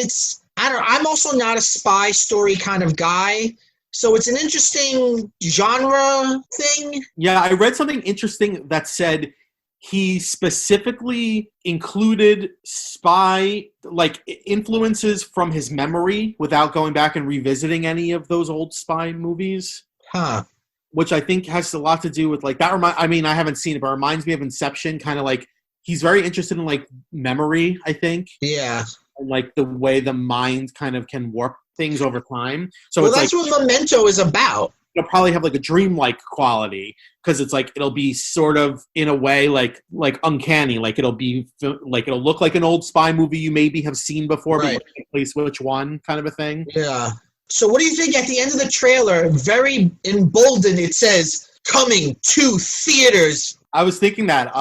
S1: I'm also not a spy story kind of guy, so it's an interesting genre thing.
S2: Yeah, I read something interesting that said he specifically included spy, like, influences from his memory without going back and revisiting any of those old spy movies.
S1: Huh.
S2: Which I think has a lot to do with, like, I haven't seen it, but it reminds me of Inception, kind of like, he's very interested in, like, memory, I think.
S1: Yeah.
S2: And, like, the way the mind kind of can warp things over time. So
S1: well,
S2: it's
S1: that's
S2: like,
S1: what Memento is about.
S2: It'll probably have, like, a dreamlike quality, because it's, like, it'll be sort of, in a way, like uncanny. Like, it'll look like an old spy movie you maybe have seen before,
S1: right.
S2: But you place which one kind of a thing.
S1: Yeah. So what do you think at the end of the trailer, very emboldened, it says, coming to theaters?
S2: I was thinking that.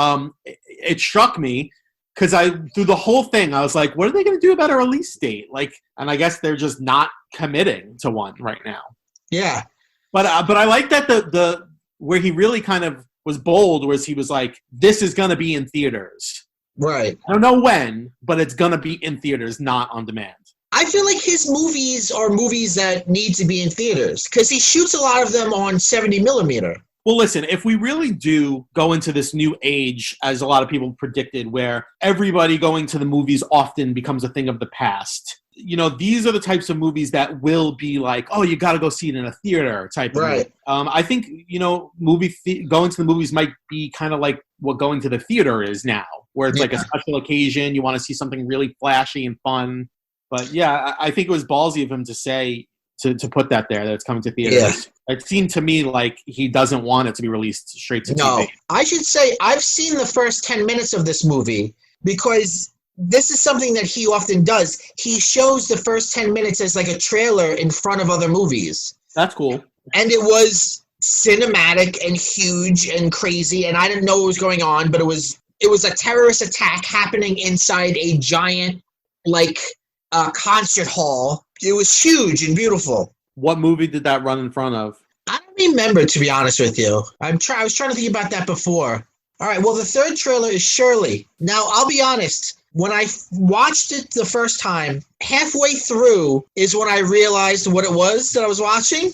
S2: It struck me, because through the whole thing, I was like, what are they going to do about a release date? Like, and I guess they're just not committing to one right now.
S1: Yeah.
S2: But I like that the where he really kind of was bold was he was like, this is going to be in theaters.
S1: Right.
S2: I don't know when, but it's going to be in theaters, not on demand.
S1: I feel like his movies are movies that need to be in theaters because he shoots a lot of them on 70 millimeter.
S2: Well, listen, if we really do go into this new age, as a lot of people predicted, where everybody going to the movies often becomes a thing of the past, these are the types of movies that will be like, oh, you got to go see it in a theater type of movie. I think, going to the movies might be kind of like what going to the theater is now, where it's like a special occasion. You want to see something really flashy and fun. But yeah, I think it was ballsy of him to say, to put that there, that it's coming to theaters. Yeah. It seemed to me like he doesn't want it to be released straight to TV.
S1: No, I should say I've seen the first 10 minutes of this movie because this is something that he often does. He shows the first 10 minutes as like a trailer in front of other movies.
S2: That's cool.
S1: And it was cinematic and huge and crazy, and I didn't know what was going on, but it was a terrorist attack happening inside a giant, like, concert hall. It was huge and beautiful.
S2: What movie did that run in front of?
S1: I don't remember, to be honest with you. I was trying to think about that before. All right, well, the third trailer is Shirley. Now, I'll be honest. When I watched it the first time, halfway through is when I realized what it was that I was watching,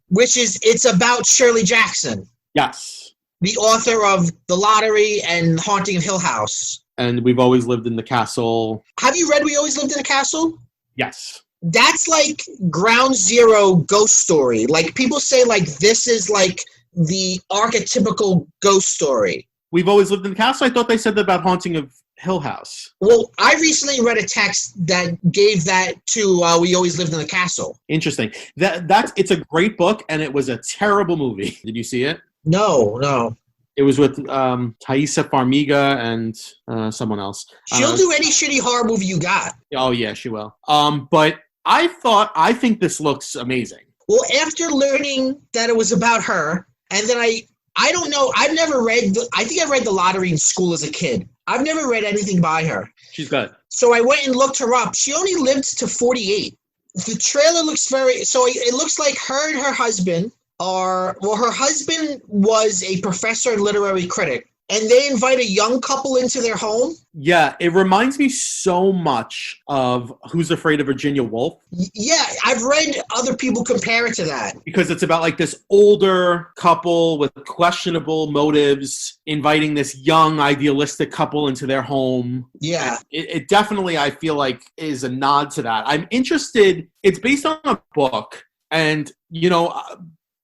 S1: which is it's about Shirley Jackson.
S2: Yes.
S1: The author of The Lottery and Haunting of Hill House.
S2: And We've Always Lived in the Castle.
S1: Have you read We Always Lived in a Castle?
S2: Yes.
S1: That's like ground zero ghost story. Like people say like this is like the archetypical ghost story.
S2: We've always lived in the castle. I thought they said that about Haunting of Hill House.
S1: Well, I recently read a text that gave that to We Always Lived in the Castle.
S2: Interesting. It's a great book, and it was a terrible movie. Did you see it?
S1: No.
S2: It was with Thaisa Farmiga and someone else.
S1: She'll do any shitty horror movie you got.
S2: Oh yeah, she will. But I think this looks amazing.
S1: Well, after learning that it was about her, and then I don't know, I've never read, I think I read The Lottery in school as a kid. I've never read anything by her.
S2: She's good.
S1: So I went and looked her up. She only lived to 48. The trailer looks so it looks like her and her husband her husband was a professor and literary critic. And they invite a young couple into their home?
S2: Yeah, it reminds me so much of Who's Afraid of Virginia Woolf.
S1: Yeah, I've read other people compare it to that.
S2: Because it's about like this older couple with questionable motives inviting this young idealistic couple into their home.
S1: Yeah.
S2: It definitely, I feel like, is a nod to that. I'm interested. It's based on a book. And,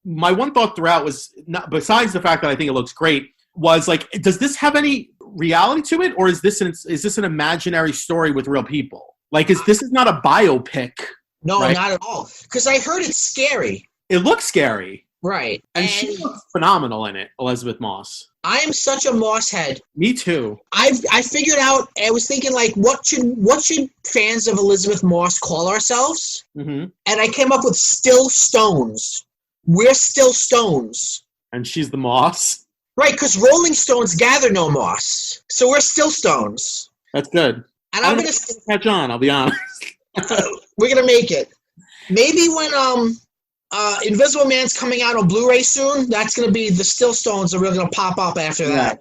S2: my one thought throughout was, besides the fact that I think it looks great, was like, does this have any reality to it, or is this an imaginary story with real people? Like, this is not a biopic?
S1: No,
S2: right?
S1: Not at all. Because I heard it's scary.
S2: It looks scary,
S1: right?
S2: And she looks phenomenal in it, Elizabeth Moss.
S1: I am such a Moss head.
S2: Me too.
S1: I figured out. I was thinking like, what should fans of Elizabeth Moss call ourselves?
S2: Mm-hmm.
S1: And I came up with Still Stones. We're still stones.
S2: And she's the moss.
S1: Right, because Rolling Stones gather no moss. So we're still stones.
S2: That's good.
S1: And I'm going
S2: to catch on, I'll be honest.
S1: We're going to make it. Maybe when Invisible Man's coming out on Blu-ray soon, that's going to be the Still Stones are really going to pop up after that.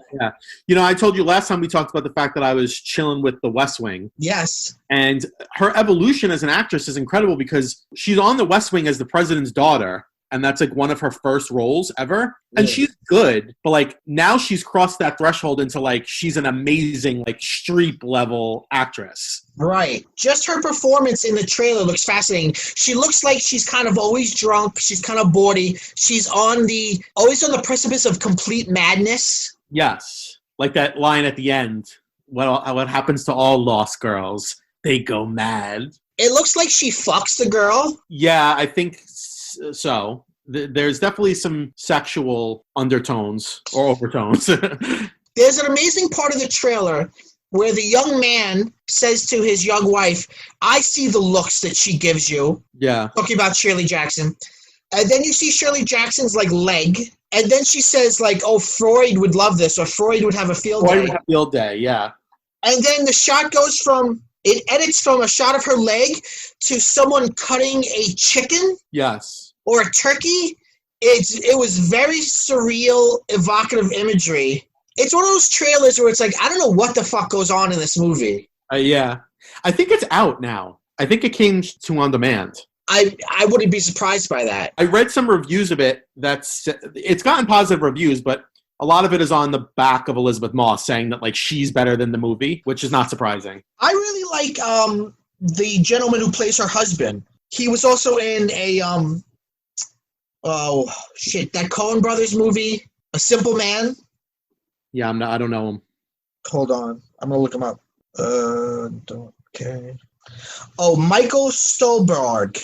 S2: Yeah. I told you last time we talked about the fact that I was chilling with The West Wing.
S1: Yes.
S2: And her evolution as an actress is incredible because she's on The West Wing as the president's daughter. And that's like one of her first roles ever. And she's good, but like now she's crossed that threshold into like she's an amazing like Streep level actress.
S1: Right. Just her performance in the trailer looks fascinating. She looks like she's kind of always drunk. She's kind of bawdy. She's always on the precipice of complete madness.
S2: Yes. Like that line at the end. What happens to all lost girls? They go mad.
S1: It looks like she fucks the girl.
S2: Yeah, I think so. There's definitely some sexual undertones or overtones.
S1: There's an amazing part of the trailer where the young man says to his young wife, I see the looks that she gives you.
S2: Yeah.
S1: Talking about Shirley Jackson. And then you see Shirley Jackson's like leg. And then she says like, oh, Freud would love this, or Freud would have a field day.
S2: Freud would have a field day, yeah.
S1: And then the shot goes it edits from a shot of her leg to someone cutting a chicken.
S2: Yes.
S1: Or a turkey. It was very surreal, evocative imagery. It's one of those trailers where it's like, I don't know what the fuck goes on in this movie.
S2: Yeah. I think it's out now. I think it came to on demand.
S1: I wouldn't be surprised by that.
S2: I read some reviews of it. It's gotten positive reviews, but a lot of it is on the back of Elizabeth Moss saying that like she's better than the movie, which is not surprising.
S1: I really like the gentleman who plays her husband. He was also in a that Coen Brothers movie, A Simple Man.
S2: Yeah, I don't know him.
S1: Hold on, I'm gonna look him up. Okay. Oh, Michael Stolberg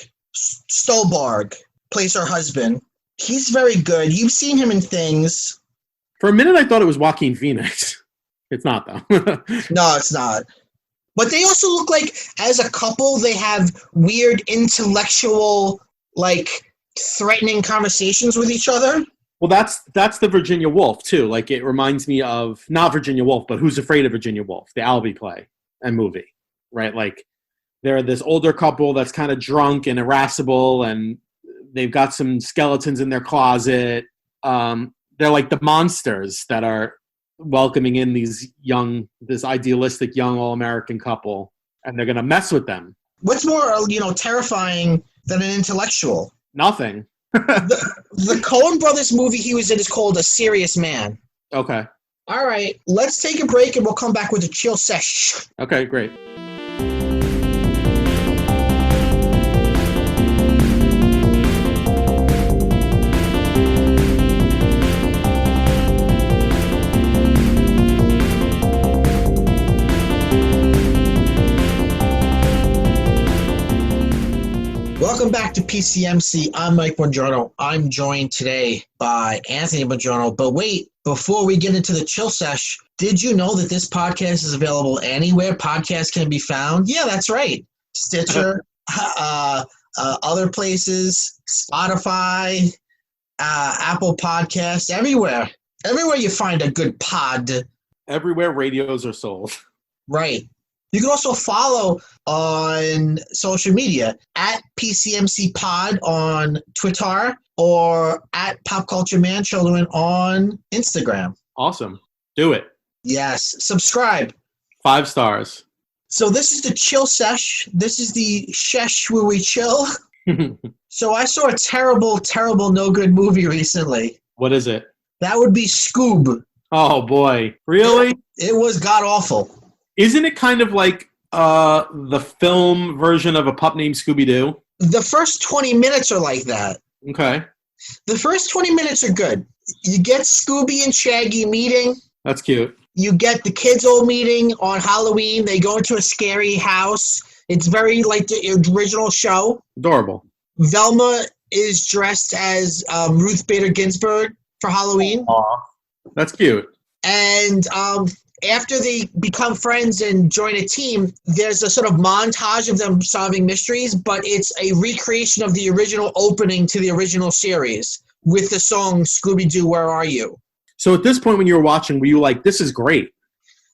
S1: plays her husband. He's very good. You've seen him in things.
S2: For a minute, I thought it was Joaquin Phoenix. It's not, though.
S1: No, it's not. But they also look like, as a couple, they have weird intellectual, like, threatening conversations with each other.
S2: Well, that's the Virginia Woolf, too. Like, it reminds me of, not Virginia Woolf, but Who's Afraid of Virginia Woolf, the Albee play and movie, right? Like, they're this older couple that's kind of drunk and irascible, and they've got some skeletons in their closet. They're like the monsters that are welcoming in this idealistic young all-American couple, and they're going to mess with them.
S1: What's more, terrifying than an intellectual?
S2: Nothing.
S1: The Coen Brothers movie he was in is called A Serious Man.
S2: Okay.
S1: All right. Let's take a break and we'll come back with a chill sesh.
S2: Okay, great.
S1: Welcome back to PCMC. I'm Mike Buongiorno. I'm joined today by Anthony Buongiorno. But wait, before we get into the chill sesh, did you know that this podcast is available anywhere podcasts can be found? Yeah, that's right. Stitcher, other places, Spotify, Apple Podcasts, everywhere. Everywhere you find a good pod.
S2: Everywhere radios are sold.
S1: Right. You can also follow on social media at PCMC Pod on Twitter or at Pop Culture Man Children on Instagram.
S2: Awesome. Do it.
S1: Yes. Subscribe.
S2: 5 stars.
S1: So this is the chill sesh. This is the shesh where we chill. So I saw a terrible, terrible, no good movie recently.
S2: What is it?
S1: That would be Scoob.
S2: Oh, boy. Really?
S1: It was god-awful.
S2: Isn't it kind of like the film version of A Pup Named Scooby-Doo?
S1: The first 20 minutes are like that.
S2: Okay.
S1: The first 20 minutes are good. You get Scooby and Shaggy meeting.
S2: That's cute.
S1: You get the kids all meeting on Halloween. They go into a scary house. It's very like the original show.
S2: Adorable.
S1: Velma is dressed as Ruth Bader Ginsburg for Halloween.
S2: Aww. That's cute.
S1: And after they become friends and join a team, there's a sort of montage of them solving mysteries, but it's a recreation of the original opening to the original series with the song Scooby-Doo, Where Are You?
S2: So at this point when you were watching, were you like, this is great?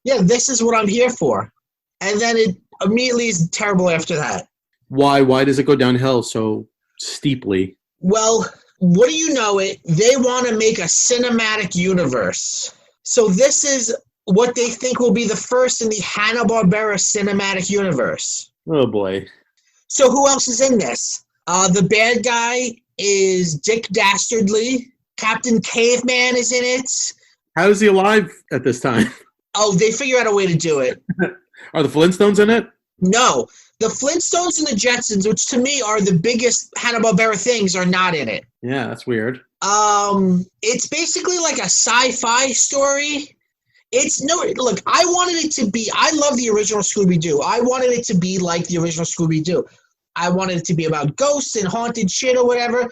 S1: Yeah, this is what I'm here for. And then it immediately is terrible after that.
S2: Why? Why does it go downhill so steeply?
S1: Well, what do you know it? They want to make a cinematic universe. So this is what they think will be the first in the Hanna-Barbera cinematic universe.
S2: Oh, boy.
S1: So who else is in this? The bad guy is Dick Dastardly. Captain Caveman is in it.
S2: How is he alive at this time?
S1: Oh, they figure out a way to do it.
S2: Are the Flintstones in it?
S1: No. The Flintstones and the Jetsons, which to me are the biggest Hanna-Barbera things, are not in it.
S2: Yeah, that's weird.
S1: It's basically like a sci-fi story. Look, I wanted it to be, I love the original Scooby-Doo. I wanted it to be like the original Scooby-Doo. I wanted it to be about ghosts and haunted shit or whatever,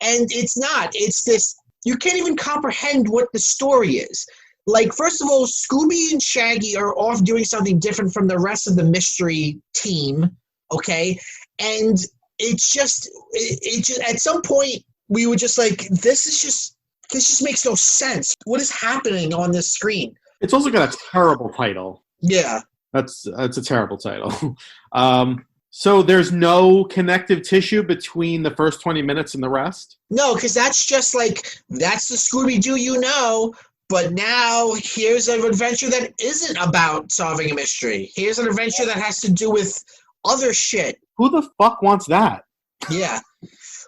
S1: and it's not. It's this, you can't even comprehend what the story is. Like, first of all, Scooby and Shaggy are off doing something different from the rest of the mystery team, okay? And it's just, at some point, we were just like, this just makes no sense. What is happening on this screen?
S2: It's also got a terrible title.
S1: Yeah.
S2: That's a terrible title. So there's no connective tissue between the first 20 minutes and the rest?
S1: No, because that's just like, that's the Scooby-Doo you know, but now here's an adventure that isn't about solving a mystery. Here's an adventure that has to do with other shit.
S2: Who the fuck wants that?
S1: Yeah.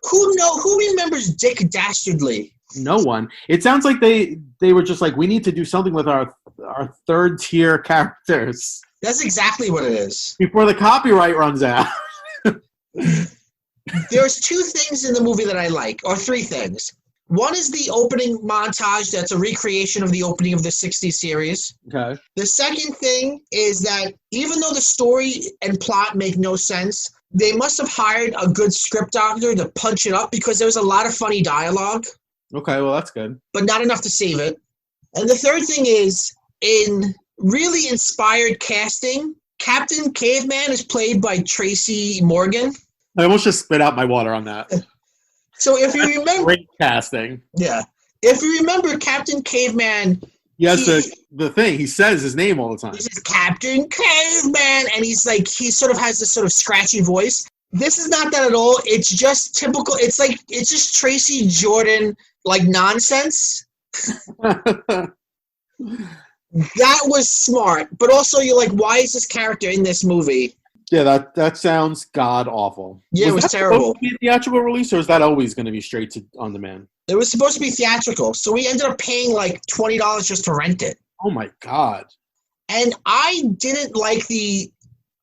S1: Who remembers Dick Dastardly?
S2: No one. It sounds like they were just like, we need to do something with our third tier characters.
S1: That's exactly what it is.
S2: Before the copyright runs out.
S1: There's 2 things in the movie that I like, or 3 things. One is the opening montage that's a recreation of the opening of the 60s series.
S2: Okay.
S1: The second thing is that even though the story and plot make no sense, they must have hired a good script doctor to punch it up because there was a lot of funny dialogue.
S2: Okay, well, that's good.
S1: But not enough to save it. And the third thing is, in really inspired casting, Captain Caveman is played by Tracy Morgan.
S2: I almost just spit out my water on that.
S1: So if you remember...
S2: Great casting.
S1: Yeah. If you remember Captain Caveman...
S2: Yes, the thing. He says his name all the time.
S1: He says, Captain Caveman! And he's like, he sort of has this sort of scratchy voice. This is not that at all. It's just typical. It's just Tracy Jordan, like, nonsense. That was smart. But also, you're like, why is this character in this movie?
S2: Yeah, that sounds god-awful.
S1: Yeah, it was terrible.
S2: Was that supposed to be a theatrical release, or is that always going to be straight to on-demand?
S1: It was supposed to be theatrical, so we ended up paying like $20 just to rent it.
S2: Oh, my God.
S1: And I didn't like the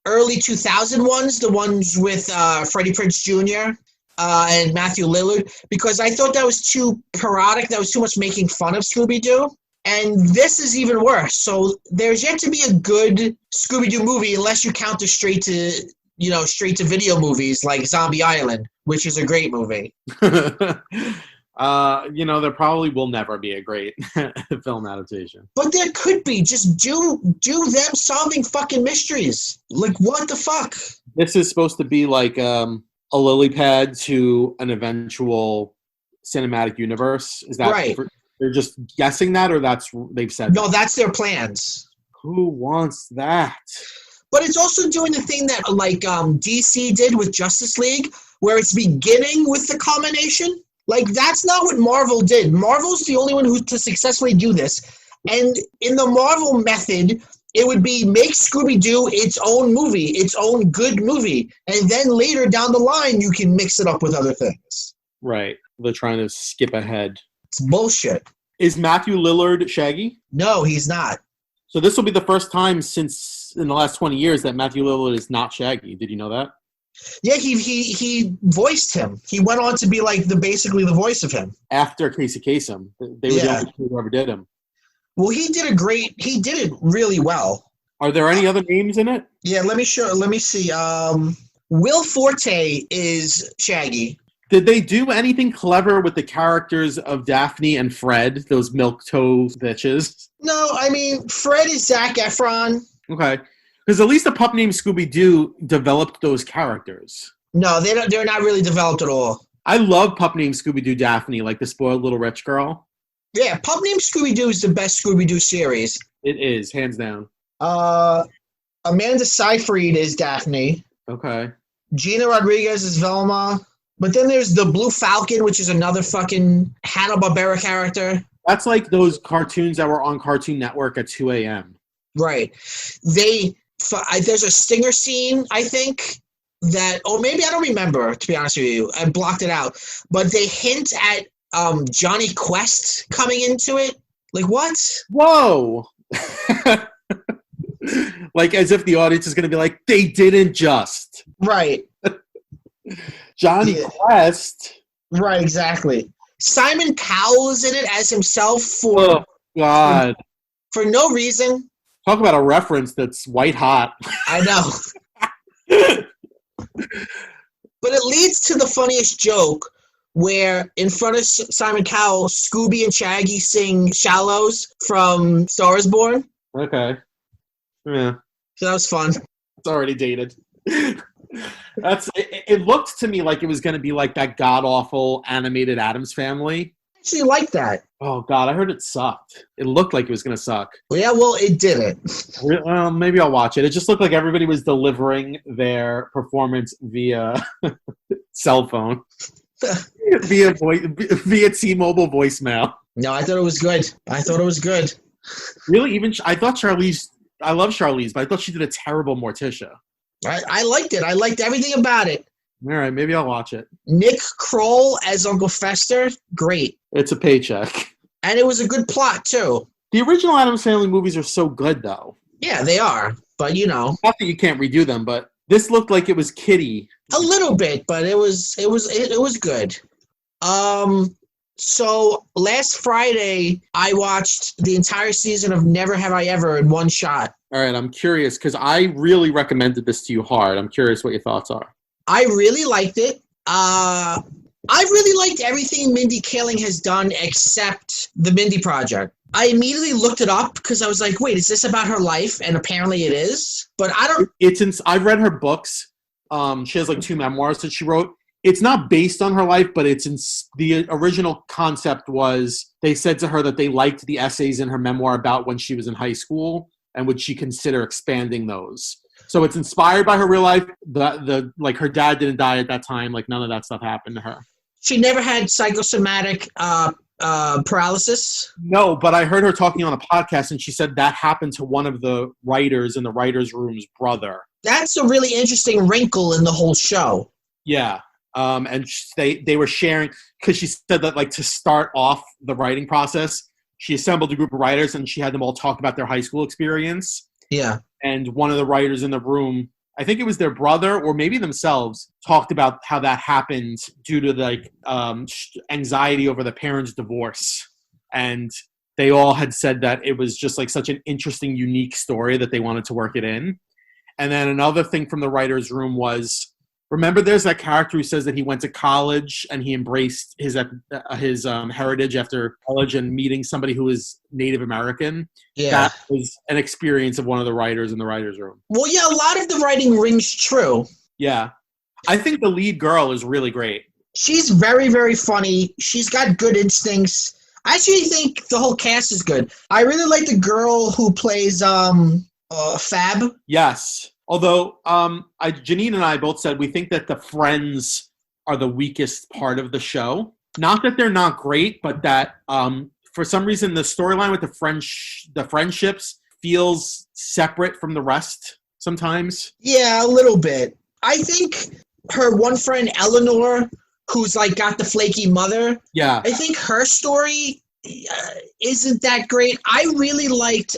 S1: early 2000 ones, the ones with Freddie Prinze Jr. And Matthew Lillard, because I thought that was too parodic. That was too much making fun of Scooby-Doo. And this is even worse. So there's yet to be a good Scooby-Doo movie unless you count the straight to straight to video movies like Zombie Island, which is a great movie.
S2: There probably will never be a great film adaptation.
S1: But there could be. Just do them solving fucking mysteries. Like, what the fuck?
S2: This is supposed to be like a lily pad to an eventual cinematic universe. Is that
S1: right?
S2: They're just guessing that, or they've said?
S1: No, that's their plans.
S2: Who wants that?
S1: But it's also doing the thing that like DC did with Justice League, where it's beginning with the culmination. Like, that's not what Marvel did. Marvel's the only one who to successfully do this. And in the Marvel method, it would be make Scooby-Doo its own movie, its own good movie. And then later down the line, you can mix it up with other things.
S2: Right. They're trying to skip ahead.
S1: It's bullshit.
S2: Is Matthew Lillard Shaggy?
S1: No, he's not.
S2: So this will be the first time since in the last 20 years that Matthew Lillard is not Shaggy. Did you know that?
S1: Yeah, he voiced him. He went on to be like basically the voice of him.
S2: After Casey Kasem. They were the only two who ever did him.
S1: Well, he did it really well.
S2: Are there any other names in it?
S1: Yeah, let me see. Will Forte is Shaggy.
S2: Did they do anything clever with the characters of Daphne and Fred, those milk-toe bitches?
S1: No, I mean, Fred is Zac Efron.
S2: Okay. Because at least a pup named Scooby-Doo developed those characters.
S1: No, they're not really developed at all.
S2: I love pup named Scooby-Doo Daphne, like the spoiled little rich girl.
S1: Yeah, pup named Scooby-Doo is the best Scooby-Doo series.
S2: It is, hands down.
S1: Amanda Seyfried is Daphne.
S2: Okay.
S1: Gina Rodriguez is Velma. But then there's the Blue Falcon, which is another fucking Hanna-Barbera character.
S2: That's like those cartoons that were on Cartoon Network at 2 a.m.
S1: Right. There's a stinger scene, I think, or maybe I don't remember, to be honest with you. I blocked it out. But they hint at Johnny Quest coming into it. Like, what?
S2: Whoa! Like, as if the audience is going to be like, they didn't just.
S1: Right.
S2: Johnny Quest?
S1: Right, exactly. Simon Cowell is in it as himself
S2: Oh, God.
S1: For no reason.
S2: Talk about a reference that's white hot.
S1: I know. But it leads to the funniest joke where in front of Simon Cowell, Scooby and Shaggy sing Shallows from Star is Born.
S2: Okay. Yeah.
S1: So that was fun.
S2: It's already dated. It looked to me like it was going to be like that god-awful animated Addams Family.
S1: I actually like that.
S2: Oh, God, I heard it sucked. It looked like it was going to suck.
S1: Yeah, well, it didn't.
S2: Well, maybe I'll watch it. It just looked like everybody was delivering their performance via cell phone. via T-Mobile voicemail.
S1: No, I thought it was good.
S2: Really? I thought Charlize... I love Charlize, but I thought she did a terrible Morticia.
S1: I liked it. I liked everything about it.
S2: All right, maybe I'll watch it.
S1: Nick Kroll as Uncle Fester, great.
S2: It's a paycheck.
S1: And it was a good plot, too.
S2: The original Addams Family movies are so good, though.
S1: Yeah, they are. But,
S2: Not that you can't redo them, but this looked like it was kiddie.
S1: A little bit, but it was good. So last Friday, I watched the entire season of Never Have I Ever in one shot.
S2: All right, I'm curious, because I really recommended this to you hard. I'm curious what your thoughts are.
S1: I really liked it. I really liked everything Mindy Kaling has done except the Mindy Project. I immediately looked it up because I was like, wait, is this about her life? And apparently it is. But I don't...
S2: I've read her books. She has like 2 memoirs that she wrote. It's not based on her life, but the original concept was they said to her that they liked the essays in her memoir about when she was in high school, and would she consider expanding those? So it's inspired by her real life. Like her dad didn't die at that time. Like none of that stuff happened to her.
S1: She never had psychosomatic paralysis?
S2: No, but I heard her talking on a podcast, and she said that happened to one of the writers in the writer's room's brother.
S1: That's a really interesting wrinkle in the whole show.
S2: Yeah. And they were sharing, because she said that like to start off the writing process, she assembled a group of writers and she had them all talk about their high school experience.
S1: Yeah.
S2: And one of the writers in the room, I think it was their brother or maybe themselves, talked about how that happened due to like anxiety over the parents' divorce. And they all had said that it was just like such an interesting, unique story that they wanted to work it in. And then another thing from the writer's room was, remember there's that character who says that he went to college and he embraced his heritage after college and meeting somebody who is Native American?
S1: Yeah.
S2: That was an experience of one of the writers in the writer's room.
S1: Well, yeah, a lot of the writing rings true.
S2: Yeah. I think the lead girl is really great.
S1: She's very, very funny. She's got good instincts. I actually think the whole cast is good. I really like the girl who plays Fab.
S2: Yes. Although Janine and I both said we think that the friends are the weakest part of the show. Not that they're not great, but that for some reason the storyline with the friendships feels separate from the rest sometimes.
S1: Yeah, a little bit. I think her one friend, Eleanor, who's like got the flaky mother.
S2: Yeah.
S1: I think her story isn't that great. I really liked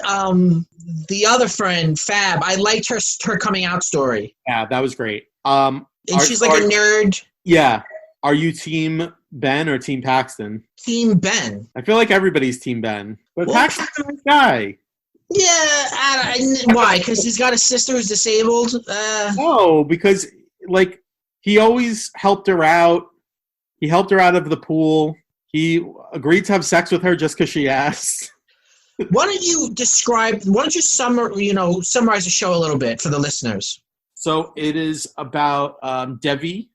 S1: the other friend, Fab. I liked her coming out story.
S2: Yeah, that was great.
S1: And she's like a nerd.
S2: Yeah. Are you team Ben or team Paxton?
S1: Team Ben.
S2: I feel like everybody's team Ben. But Paxton's a nice guy.
S1: Yeah, why? Because he's got a sister who's disabled?
S2: No, because like he always helped her out. He helped her out of the pool. He agreed to have sex with her just because she asked.
S1: Why don't you summarize the show a little bit for the listeners?
S2: So it is about Devi,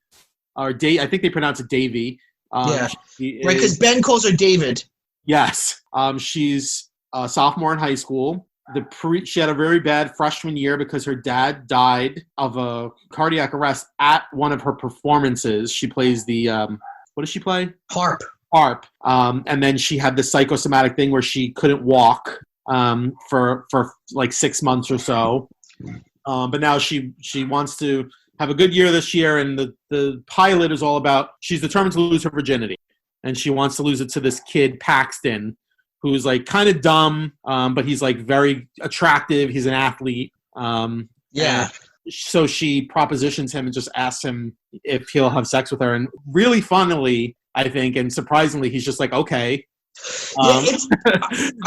S2: or I think they pronounce it Davy.
S1: Yeah, right, because Ben calls her David.
S2: Yes. She's a sophomore in high school. She had a very bad freshman year because her dad died of a cardiac arrest at one of her performances. She plays the, what does she play?
S1: Harp.
S2: And then she had this psychosomatic thing where she couldn't walk for like 6 months or so. But now she wants to have a good year this year, and the pilot is all about, she's determined to lose her virginity. And she wants to lose it to this kid, Paxton, who's like kind of dumb, but he's like very attractive. He's an athlete.
S1: Yeah.
S2: So she propositions him and just asks him if he'll have sex with her. And really funnily, I think, and surprisingly, he's just like, okay.
S1: I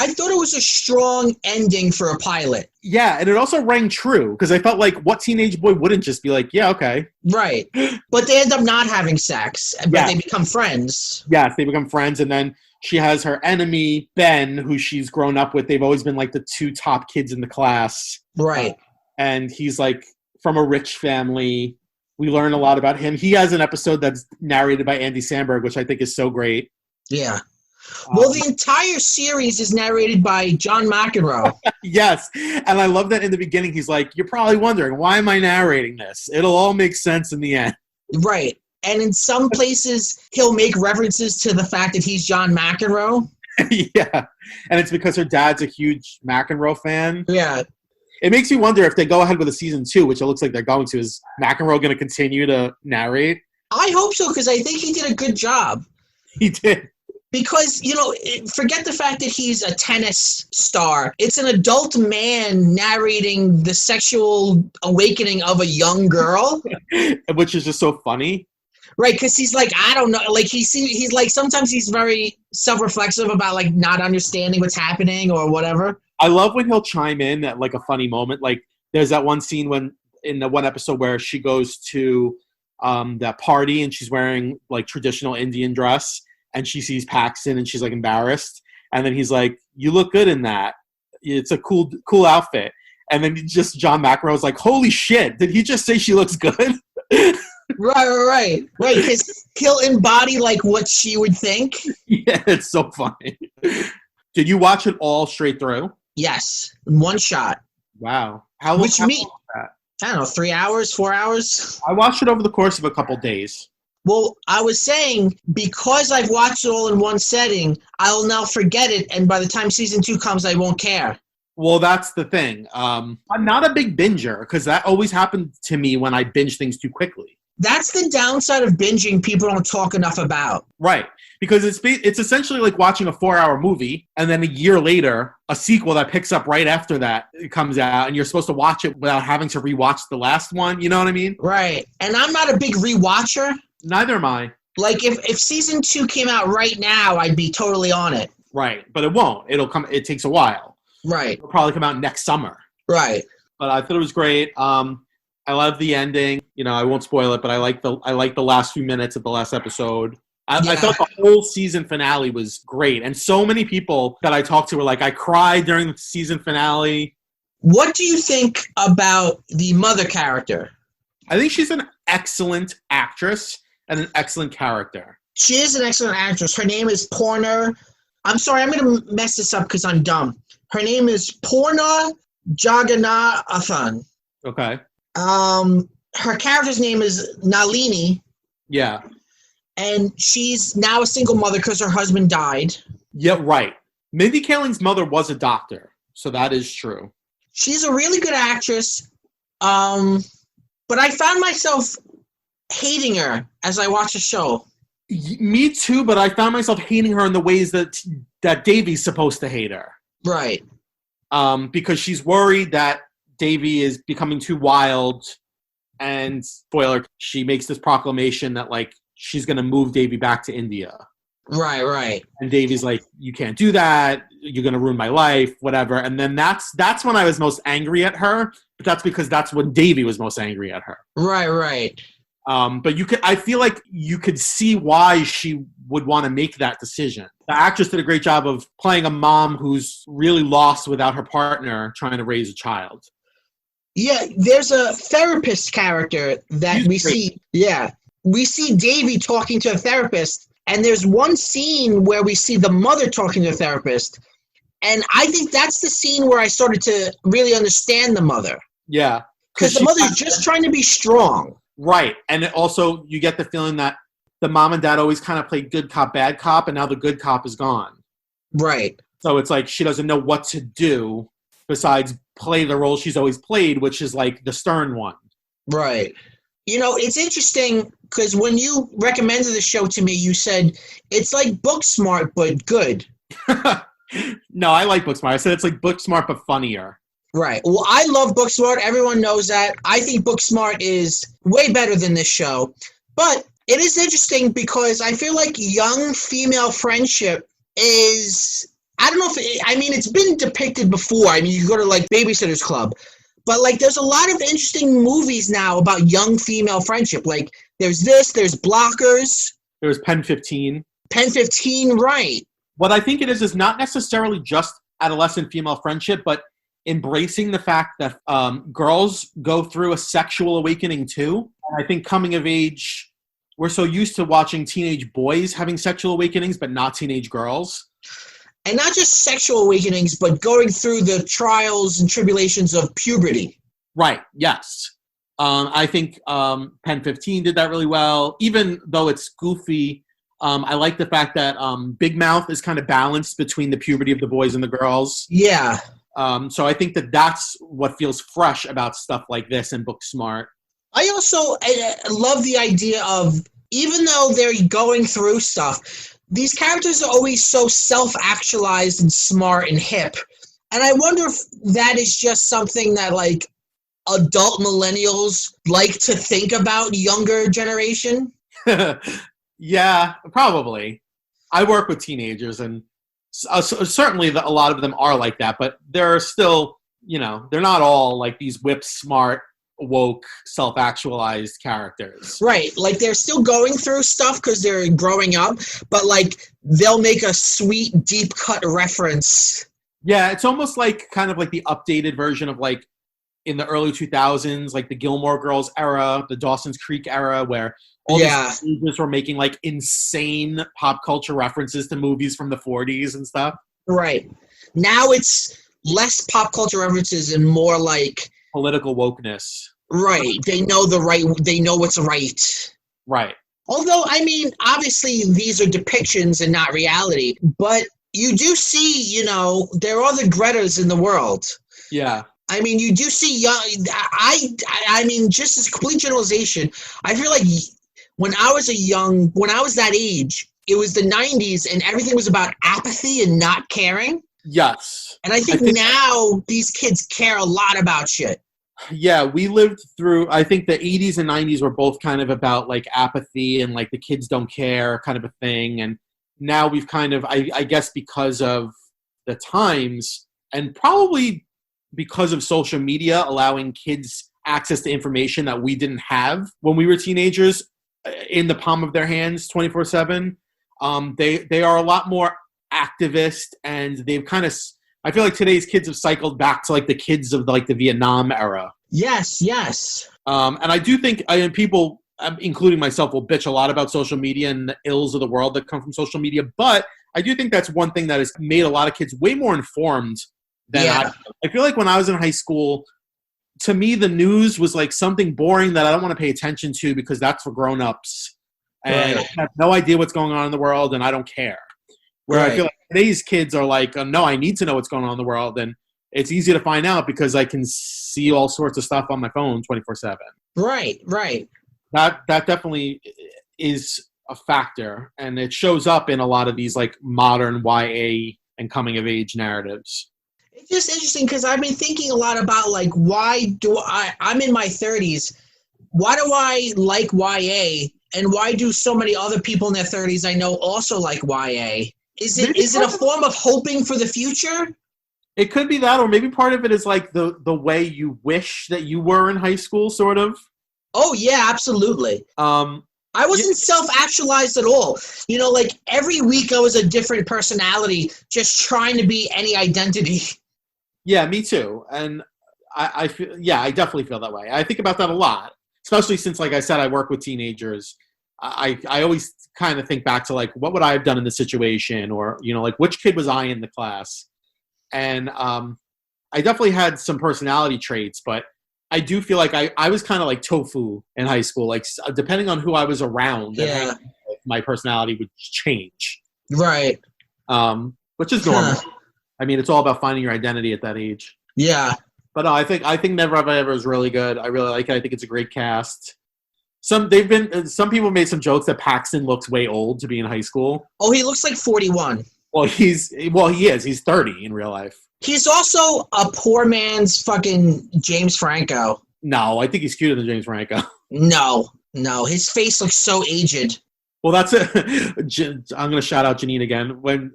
S1: thought it was a strong ending for a pilot.
S2: Yeah, and it also rang true, because I felt like what teenage boy wouldn't just be like, yeah, okay.
S1: Right. But they end up not having sex, but they become friends.
S2: Yes, they become friends, and then she has her enemy, Ben, who she's grown up with. They've always been like the two top kids in the class.
S1: Right.
S2: And he's like from a rich family. We learn a lot about him. He has an episode that's narrated by Andy Samberg, which I think is so great.
S1: Yeah. Well, the entire series is narrated by John McEnroe.
S2: Yes. And I love that in the beginning, he's like, you're probably wondering, why am I narrating this? It'll all make sense in the end.
S1: Right. And in some places, he'll make references to the fact that he's John McEnroe.
S2: Yeah. And it's because her dad's a huge McEnroe fan.
S1: Yeah.
S2: It makes me wonder if they go ahead with a season 2, which it looks like they're going to. Is McEnroe going to continue to narrate?
S1: I hope so, because I think he did a good job.
S2: He did.
S1: Because, forget the fact that he's a tennis star. It's an adult man narrating the sexual awakening of a young girl.
S2: Which is just so funny.
S1: Right, because he's like, I don't know. Like, he's like, sometimes he's very self-reflexive about, like, not understanding what's happening or whatever.
S2: I love when he'll chime in at, like, a funny moment. Like, there's that one scene in the one episode where she goes to that party and she's wearing, like, traditional Indian dress. And she sees Paxton and she's like embarrassed. And then he's like, you look good in that. It's a cool outfit. And then John McEnroe's like, holy shit, did he just say she looks good?
S1: Right. Because he'll embody like what she would think.
S2: Yeah, it's so funny. Did you watch it all straight through?
S1: Yes. In one shot.
S2: Wow. How long was that?
S1: I don't know, 3 hours, 4 hours?
S2: I watched it over the course of a couple days.
S1: Well, I was saying, because I've watched it all in one setting, I'll now forget it, and by the time season 2 comes, I won't care.
S2: Well, that's the thing. I'm not a big binger, because that always happened to me when I binge things too quickly.
S1: That's the downside of binging people don't talk enough about.
S2: Right. Because it's essentially like watching a 4-hour movie, and then a year later, a sequel that picks up right after that comes out, and you're supposed to watch it without having to rewatch the last one. You know what I mean?
S1: Right. And I'm not a big rewatcher.
S2: Neither am I.
S1: Like, if season 2 came out right now, I'd be totally on it.
S2: Right. But it won't. It takes a while.
S1: Right.
S2: It'll probably come out next summer.
S1: Right.
S2: but I thought it was great. I love the ending. You know, I won't spoil it, but I like the last few minutes of the last episode. I thought the whole season finale was great, and so many people that I talked to were like, "I cried during the season finale."
S1: What do you think about the mother character?
S2: I think she's an excellent actress and an excellent character.
S1: She is an excellent actress. Her name is Porna. I'm sorry, I'm going to mess this up because I'm dumb. Her name is Porna Jagannathan.
S2: Okay.
S1: Her character's name is Nalini.
S2: Yeah.
S1: And she's now a single mother because her husband died.
S2: Yeah, right. Mindy Kaling's mother was a doctor, so that is true.
S1: She's a really good actress, but I found myself hating her as I watched the show.
S2: Me too, but I found myself hating her in the ways that Davey's supposed to hate her.
S1: Right.
S2: Because she's worried that Davey is becoming too wild, and spoiler, she makes this proclamation that like she's going to move Davey back to India.
S1: Right.
S2: And Davey's like, you can't do that. You're going to ruin my life, whatever. And then that's when I was most angry at her. But that's because that's when Davey was most angry at her.
S1: Right.
S2: But I feel like you could see why she would want to make that decision. The actress did a great job of playing a mom who's really lost without her partner trying to raise a child.
S1: Yeah, there's a therapist character that we see. Yeah. We see Davey talking to a therapist. And there's one scene where we see the mother talking to the therapist. And I think that's the scene where I started to really understand the mother.
S2: Yeah.
S1: Because the mother's just trying to be strong.
S2: Right. And also you get the feeling that the mom and dad always kind of played good cop, bad cop, and now the good cop is gone.
S1: Right.
S2: So it's like she doesn't know what to do besides play the role she's always played, which is like the stern one.
S1: Right. You know, it's interesting because when you recommended the show to me, you said it's like Booksmart, but good.
S2: No, I like Booksmart. I said it's like Booksmart, but funnier.
S1: Right. Well, I love Booksmart. Everyone knows that. I think Booksmart is way better than this show. But it is interesting because I feel like young female friendship is, I don't know if, it's been depicted before. I mean, you go to like Babysitter's Club. But, like, there's a lot of interesting movies now about young female friendship. Like, there's Blockers.
S2: There's Pen 15.
S1: Pen 15, right.
S2: What I think it is not necessarily just adolescent female friendship, but embracing the fact that girls go through a sexual awakening, too. And I think coming of age, we're so used to watching teenage boys having sexual awakenings, but not teenage girls. And
S1: not just sexual awakenings, but going through the trials and tribulations of puberty.
S2: Right, yes. I think Pen 15 did that really well. Even though it's goofy, I like the fact that Big Mouth is kind of balanced between the puberty of the boys and the girls.
S1: Yeah.
S2: So I think that's what feels fresh about stuff like this in Booksmart.
S1: I also love the idea of, even though they're going through stuff, these characters are always so self-actualized and smart and hip. And I wonder if that is just something that, like, adult millennials like to think about younger generation.
S2: Yeah, probably. I work with teenagers, and certainly a lot of them are like that. But they're still, they're not all like these whip-smart, woke, self-actualized characters.
S1: Right. Like, they're still going through stuff because they're growing up, but, like, they'll make a sweet, deep-cut reference.
S2: Yeah, it's almost like kind of like the updated version of, like, in the early 2000s, like the Gilmore Girls era, the Dawson's Creek era, where all these teenagers were making, like, insane pop culture references to movies from the 40s and stuff. Right.
S1: Now it's less pop culture references and more, like,
S2: political wokeness.
S1: Right. They know what's right.
S2: Right.
S1: Although, obviously these are depictions and not reality, but you do see, there are the Gretas in the world.
S2: Yeah.
S1: You do see young, just as a complete generalization, I feel like when I was that age, it was the 90s and everything was about apathy and not caring.
S2: Yes.
S1: And I think now these kids care a lot about shit.
S2: Yeah, we lived through, I think the 80s and 90s were both kind of about like apathy and like the kids don't care kind of a thing. And now we've kind of, I guess because of the times and probably because of social media allowing kids access to information that we didn't have when we were teenagers in the palm of their hands 24/7. They are a lot more activist, and they've kind of, I feel like today's kids have cycled back to like the kids of like the Vietnam era.
S1: Yes.
S2: And I do think people, including myself, will bitch a lot about social media and the ills of the world that come from social media. But I do think that's one thing that has made a lot of kids way more informed than I feel like when I was in high school, to me, the news was like something boring that I don't want to pay attention to because that's for grown-ups. And I have no idea what's going on in the world, and I don't care. Where I feel like today's kids are like, no, I need to know what's going on in the world. And it's easy to find out because I can see all sorts of stuff on my phone 24/7.
S1: Right.
S2: That definitely is a factor, and it shows up in a lot of these like modern YA and coming of age narratives.
S1: It's just interesting because I've been thinking a lot about like I'm in my 30s. Why do I like YA, and why do so many other people in their 30s I know also like YA? Is it a form of hoping for the future?
S2: It could be that, or maybe part of it is like the way you wish that you were in high school, sort of.
S1: Oh yeah, absolutely. I wasn't self-actualized at all. Like every week I was a different personality, just trying to be any identity.
S2: Yeah, me too. And I feel, I definitely feel that way. I think about that a lot, especially since, like I said, I work with teenagers. I always kind of think back to like, what would I have done in this situation? Or, like which kid was I in the class? And I definitely had some personality traits, but I do feel like I was kind of like tofu in high school. Like depending on who I was around, my personality would change.
S1: Right.
S2: Which is normal. I mean, it's all about finding your identity at that age. Yeah. But no, I think Never Have I Ever is really good. I really like it. I think it's a great cast. Some people made some jokes that Paxton looks way old to be in high school.
S1: Oh, he looks like 41.
S2: Well, he is. He's 30 in real life.
S1: He's also a poor man's fucking James Franco.
S2: No, I think he's cuter than James Franco.
S1: No. His face looks so aged.
S2: Well, that's it. I'm going to shout out Janine again. When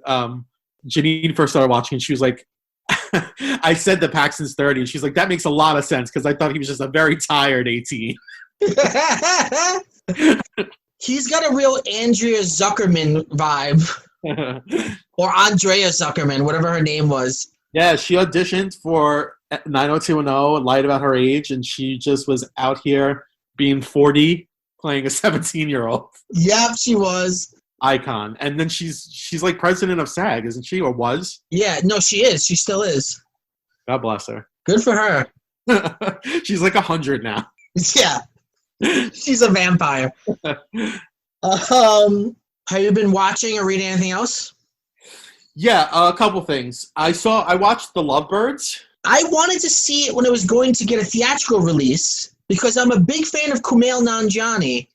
S2: Janine first started watching, she was like, I said that Paxton's 30, and she's like, that makes a lot of sense because I thought he was just a very tired 18.
S1: He's got a real Andrea Zuckerman vibe. Or Andrea Zuckerman, whatever her name was.
S2: Yeah, she auditioned for 90210 and lied about her age, and she just was out here being 40, playing a 17-year-old.
S1: Yep, she was.
S2: Icon. And then she's like president of SAG, isn't she? Or was?
S1: Yeah, no, she is. She still is.
S2: God bless her.
S1: Good for her.
S2: She's like 100 now.
S1: Yeah. She's a vampire. Have you been watching or reading anything else?
S2: Yeah, a couple things. I watched The Lovebirds.
S1: I wanted to see it when it was going to get a theatrical release because I'm a big fan of Kumail Nanjiani.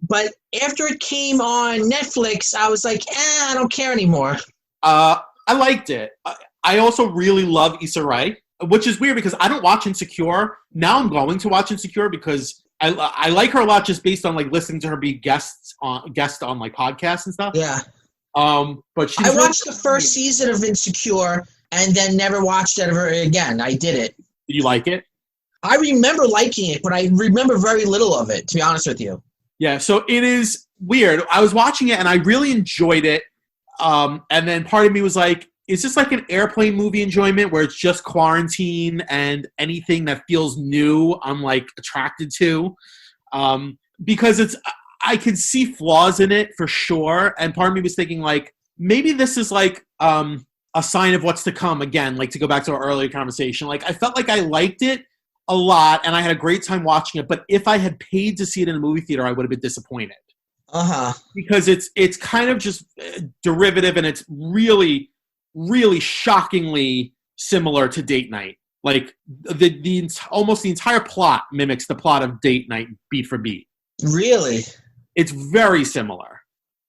S1: But after it came on Netflix, I was like, I don't care anymore.
S2: I liked it. I also really love Issa Rae, which is weird because I don't watch Insecure. Now I'm going to watch Insecure because I like her a lot just based on like listening to her be guest on like podcasts and stuff.
S1: Yeah.
S2: But
S1: I watched the first season of Insecure and then never watched it ever again. I did it.
S2: Did you like it?
S1: I remember liking it, but I remember very little of it, to be honest with you.
S2: Yeah, so it is weird. I was watching it and I really enjoyed it. And then part of me was like, is this like an airplane movie enjoyment where it's just quarantine and anything that feels new I'm like attracted to? Because I could see flaws in it for sure. And part of me was thinking like, maybe this is like a sign of what's to come again, like to go back to our earlier conversation. Like I felt like I liked it a lot and I had a great time watching it. But if I had paid to see it in a movie theater, I would have been disappointed. Because it's kind of just derivative and it's really, really shockingly similar to Date Night. Like almost the entire plot mimics the plot of Date Night beat for beat.
S1: Really?
S2: It's very similar.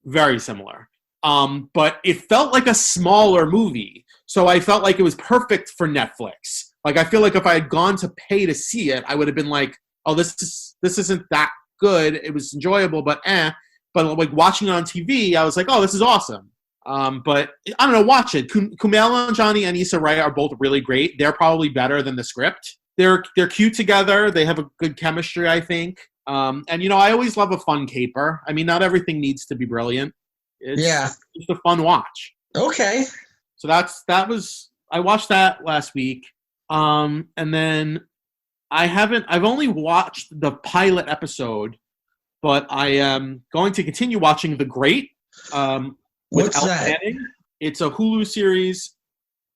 S2: Very similar. But it felt like a smaller movie. So I felt like it was perfect for Netflix. Like I feel like if I had gone to pay to see it, I would have been like, oh, this isn't that good. It was enjoyable, but But like watching it on TV, I was like, oh, this is awesome. But I don't know. Watch it. Kumail Nanjiani and Issa Rae are both really great. They're probably better than the script. They're cute together. They have a good chemistry, I think. And I always love a fun caper. I mean, not everything needs to be brilliant. It's just a fun watch.
S1: Okay.
S2: So I watched that last week. And then I've only watched the pilot episode, but I am going to continue watching The Great.
S1: What's that?
S2: Manning. It's a Hulu series.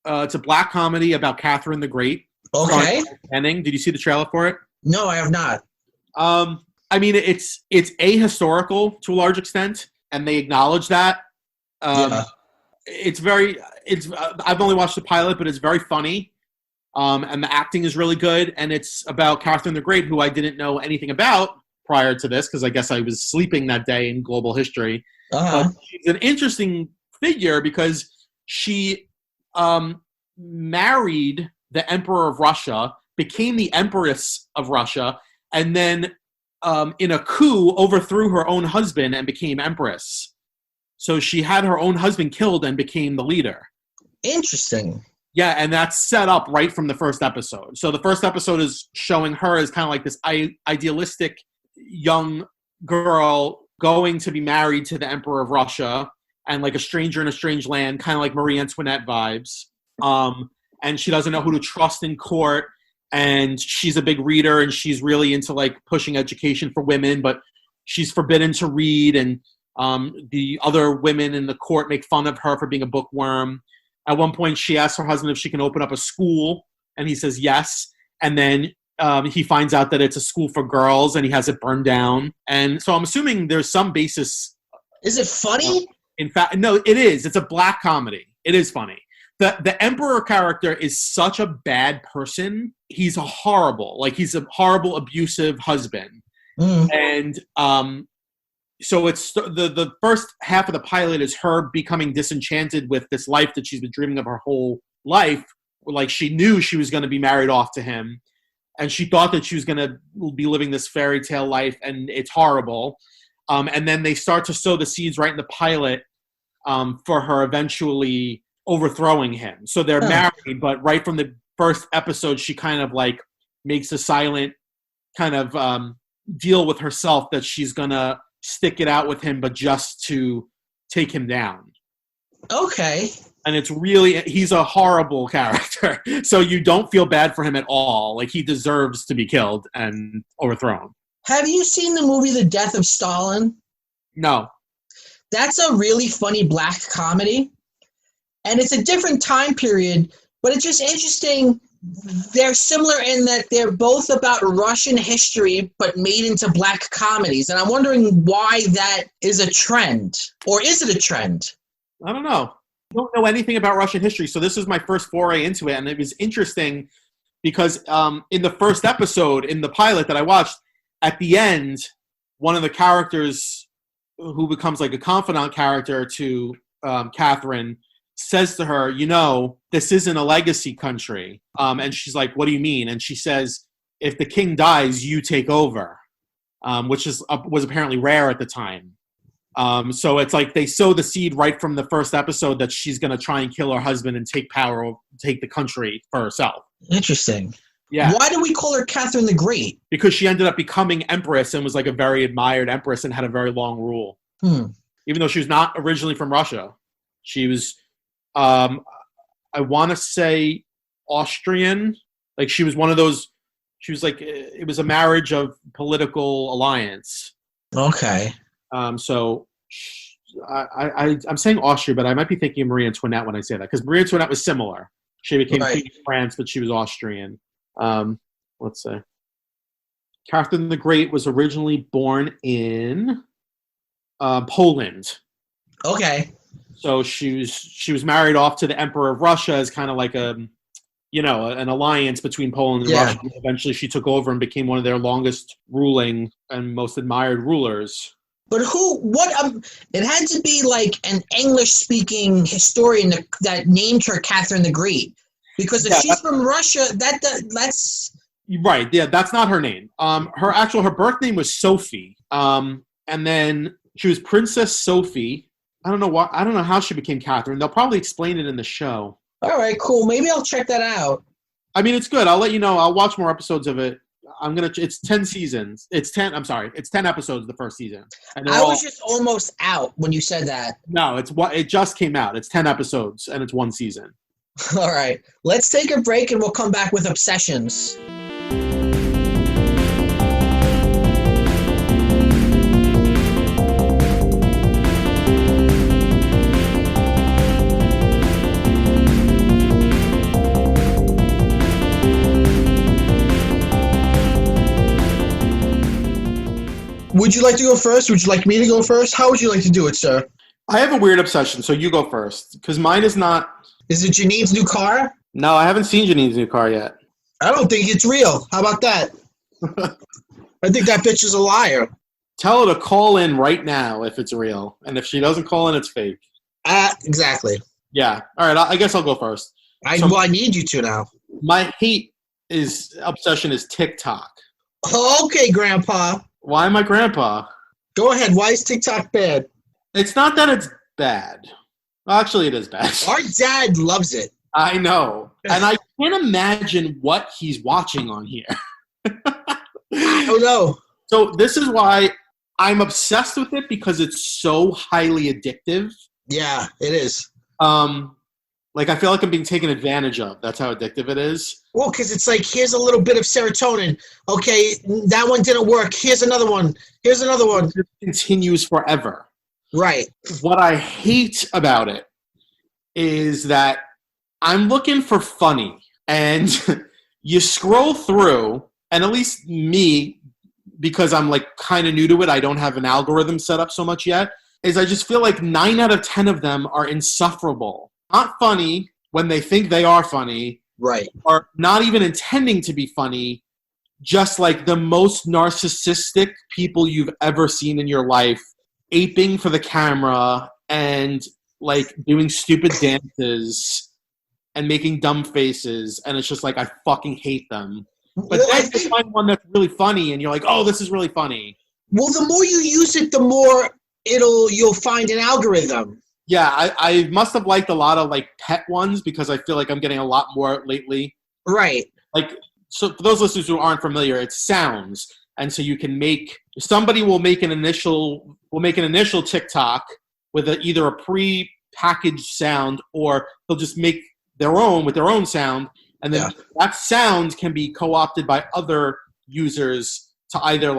S2: It's a black comedy about Catherine the Great.
S1: Okay.
S2: Manning. Did you see the trailer for it?
S1: No, I have not.
S2: I mean, it's ahistorical to a large extent, and they acknowledge that. I've only watched the pilot, but it's very funny. And the acting is really good, and it's about Catherine the Great, who I didn't know anything about prior to this, because I guess I was sleeping that day in global history. She's an interesting figure because she married the Emperor of Russia, became the Empress of Russia, and then in a coup overthrew her own husband and became Empress. So she had her own husband killed and became the leader.
S1: Interesting.
S2: Yeah, and that's set up right from the first episode. So the first episode is showing her as kind of like this idealistic young girl going to be married to the Emperor of Russia and like a stranger in a strange land, kind of like Marie Antoinette vibes. And she doesn't know who to trust in court. And she's a big reader, and she's really into like pushing education for women, but she's forbidden to read. And the other women in the court make fun of her for being a bookworm. At one point, she asks her husband if she can open up a school, and he says yes. And then he finds out that it's a school for girls, and he has it burned down. And so I'm assuming there's some basis.
S1: Is it funny?
S2: In fact, no, it is. It's a black comedy. It is funny. The Emperor character is such a bad person. He's a horrible, abusive husband. And so it's the first half of the pilot is her becoming disenchanted with this life that she's been dreaming of her whole life. Like, she knew she was going to be married off to him, and she thought that she was going to be living this fairy tale life, and it's horrible. And then they start to sow the seeds right in the pilot for her eventually overthrowing him. So they're married, but right from the first episode, she kind of like makes a silent kind of deal with herself that she's going to stick it out with him, but just to take him down.
S1: Okay.
S2: And he's a horrible character. So you don't feel bad for him at all. Like, he deserves to be killed and overthrown.
S1: Have you seen the movie The Death of Stalin?
S2: No.
S1: That's a really funny black comedy. And it's a different time period, but it's just interesting. They're similar in that they're both about Russian history, but made into black comedies. And I'm wondering why that is a trend. Or is it a trend?
S2: I don't know. I don't know anything about Russian history, so this was my first foray into it. And it was interesting because in the first episode, in the pilot that I watched, at the end, one of the characters who becomes like a confidant character to Catherine says to her, this isn't a legacy country. And she's like, what do you mean? And she says, if the king dies, you take over, which was apparently rare at the time. So it's like they sow the seed right from the first episode that she's going to try and kill her husband and take the country for herself.
S1: Interesting.
S2: Yeah.
S1: Why do we call her Catherine the Great?
S2: Because she ended up becoming empress and was like a very admired empress and had a very long rule. Even though she was not originally from Russia. She was... I want to say Austrian. Like, she was one of those, she was like, it was a marriage of political alliance.
S1: Okay.
S2: So I'm saying Austria, but I might be thinking of Marie Antoinette when I say that, because Marie Antoinette was similar. She became Queen of France, but she was Austrian. Let's say Catherine the Great was originally born in Poland.
S1: Okay.
S2: So she was married off to the Emperor of Russia as kind of like an alliance between Poland and Russia. Eventually she took over and became one of their longest ruling and most admired rulers.
S1: But it had to be like an English-speaking historian that named her Catherine the Great. Because if she's from Russia, that's...
S2: Right, yeah, that's not her name. Her birth name was Sophie. And then she was Princess Sophie. I don't know why. I don't know how she became Catherine. They'll probably explain it in the show.
S1: All right, cool. Maybe I'll check that out.
S2: I mean, it's good. I'll let you know. I'll watch more episodes of it. It's 10 seasons. It's 10 episodes the first season. And
S1: I was just almost out when you said that.
S2: No, it just came out. It's 10 episodes and it's one season.
S1: All right. Let's take a break and we'll come back with Obsessions. Would you like to go first? Would you like me to go first? How would you like to do it, sir?
S2: I have a weird obsession, so you go first. Because mine is not...
S1: Is it Janine's new car?
S2: No, I haven't seen Janine's new car yet.
S1: I don't think it's real. How about that? I think that bitch is a liar.
S2: Tell her to call in right now if it's real. And if she doesn't call in, it's fake.
S1: Exactly.
S2: Yeah. All right, I guess I'll go first.
S1: I need you to now.
S2: My obsession is TikTok.
S1: Okay, Grandpa.
S2: Why am I grandpa?
S1: Go ahead. Why is TikTok bad?
S2: It's not that it's bad. Well, actually, it is bad.
S1: Our dad loves it.
S2: I know. And I can't imagine what he's watching on here.
S1: I don't know.
S2: So this is why I'm obsessed with it, because it's so highly addictive.
S1: Yeah, it is.
S2: I feel like I'm being taken advantage of. That's how addictive it is.
S1: Well, because it's like, here's a little bit of serotonin. Okay, that one didn't work. Here's another one. Here's another one.
S2: It continues forever.
S1: Right.
S2: What I hate about it is that I'm looking for funny. And you scroll through, and at least me, because I'm kind of new to it, I don't have an algorithm set up so much yet, is I just feel like 9 out of 10 of them are insufferable. Not funny when they think they are funny.
S1: Right.
S2: Or not even intending to be funny, just like the most narcissistic people you've ever seen in your life, aping for the camera and doing stupid dances and making dumb faces, and it's just I fucking hate them. But then you find one that's really funny and you're like, oh, this is really funny.
S1: Well, the more you use it, the more you'll find an algorithm.
S2: Yeah, I must have liked a lot of pet ones, because I feel like I'm getting a lot more lately.
S1: Right.
S2: So for those listeners who aren't familiar, it's sounds. And so you can somebody will make an initial TikTok with either a pre-packaged sound, or they'll just make their own with their own sound. And then that sound can be co-opted by other users to either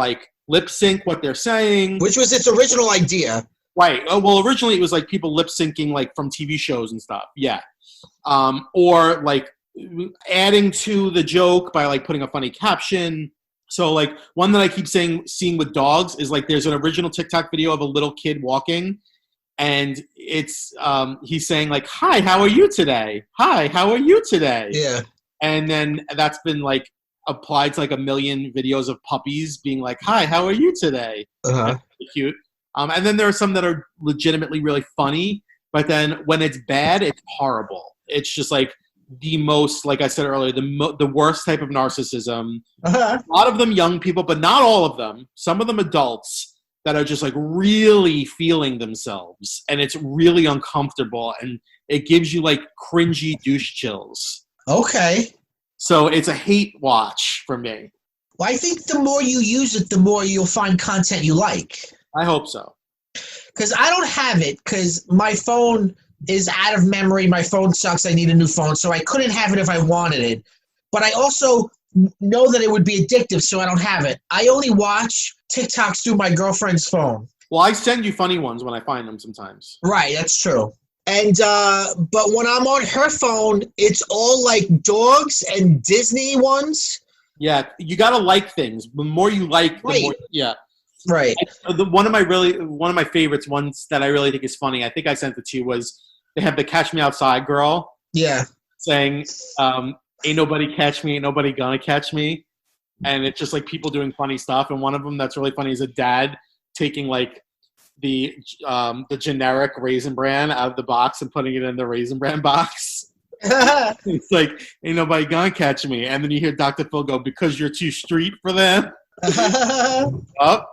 S2: lip sync what they're saying.
S1: Which was its original idea.
S2: Right. Oh, well, originally it was people lip syncing from TV shows and stuff. Yeah. Or adding to the joke by putting a funny caption. So one that I keep seeing with dogs is there's an original TikTok video of a little kid walking, and it's he's saying "Hi, how are you today? Hi, how are you today?"
S1: Yeah.
S2: And then that's been applied to a million videos of puppies being "Hi, how are you today?"
S1: Uh-huh.
S2: Cute. And then there are some that are legitimately really funny, but then when it's bad, it's horrible. It's just the most, like I said earlier, the worst type of narcissism.
S1: Uh-huh.
S2: A lot of them young people, but not all of them. Some of them adults that are just really feeling themselves, and it's really uncomfortable, and it gives you cringy douche chills.
S1: Okay.
S2: So it's a hate watch for me.
S1: Well, I think the more you use it, the more you'll find content you like.
S2: I hope so.
S1: Because I don't have it, because my phone is out of memory. My phone sucks. I need a new phone. So I couldn't have it if I wanted it. But I also know that it would be addictive, so I don't have it. I only watch TikToks through my girlfriend's phone.
S2: Well, I send you funny ones when I find them sometimes.
S1: Right, that's true. And but when I'm on her phone, it's all dogs and Disney ones.
S2: Yeah, you gotta like things. The more you like, the more. Yeah.
S1: Right.
S2: One of my favorites, ones that I really think is funny, I think I sent it to you, was they have the Catch Me Outside girl. Yeah. Saying, ain't nobody catch me, ain't nobody gonna catch me. And it's just people doing funny stuff. And one of them that's really funny is a dad taking the generic Raisin Bran out of the box and putting it in the Raisin Bran box. It's ain't nobody gonna catch me. And then you hear Dr. Phil go, because you're too street for them. Up.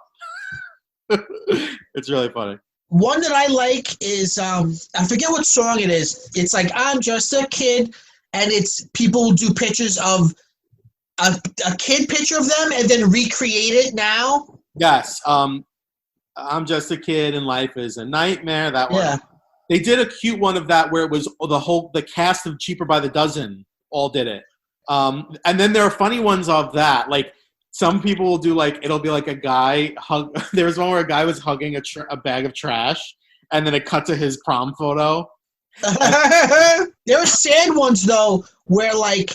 S2: It's really funny.
S1: One that I like is I forget what song it is. It's like I'm just a kid, and it's people do pictures of a kid picture of them and then recreate it now.
S2: Yes. I'm just a kid and life is a nightmare. That one.
S1: Yeah.
S2: They did a cute one of that where it was the cast of Cheaper by the Dozen all did it. And then there are funny ones of that. Like some people will do like, it'll be like a guy there was one where a guy was hugging a bag of trash and then it cut to his prom photo.
S1: There are sad ones though where like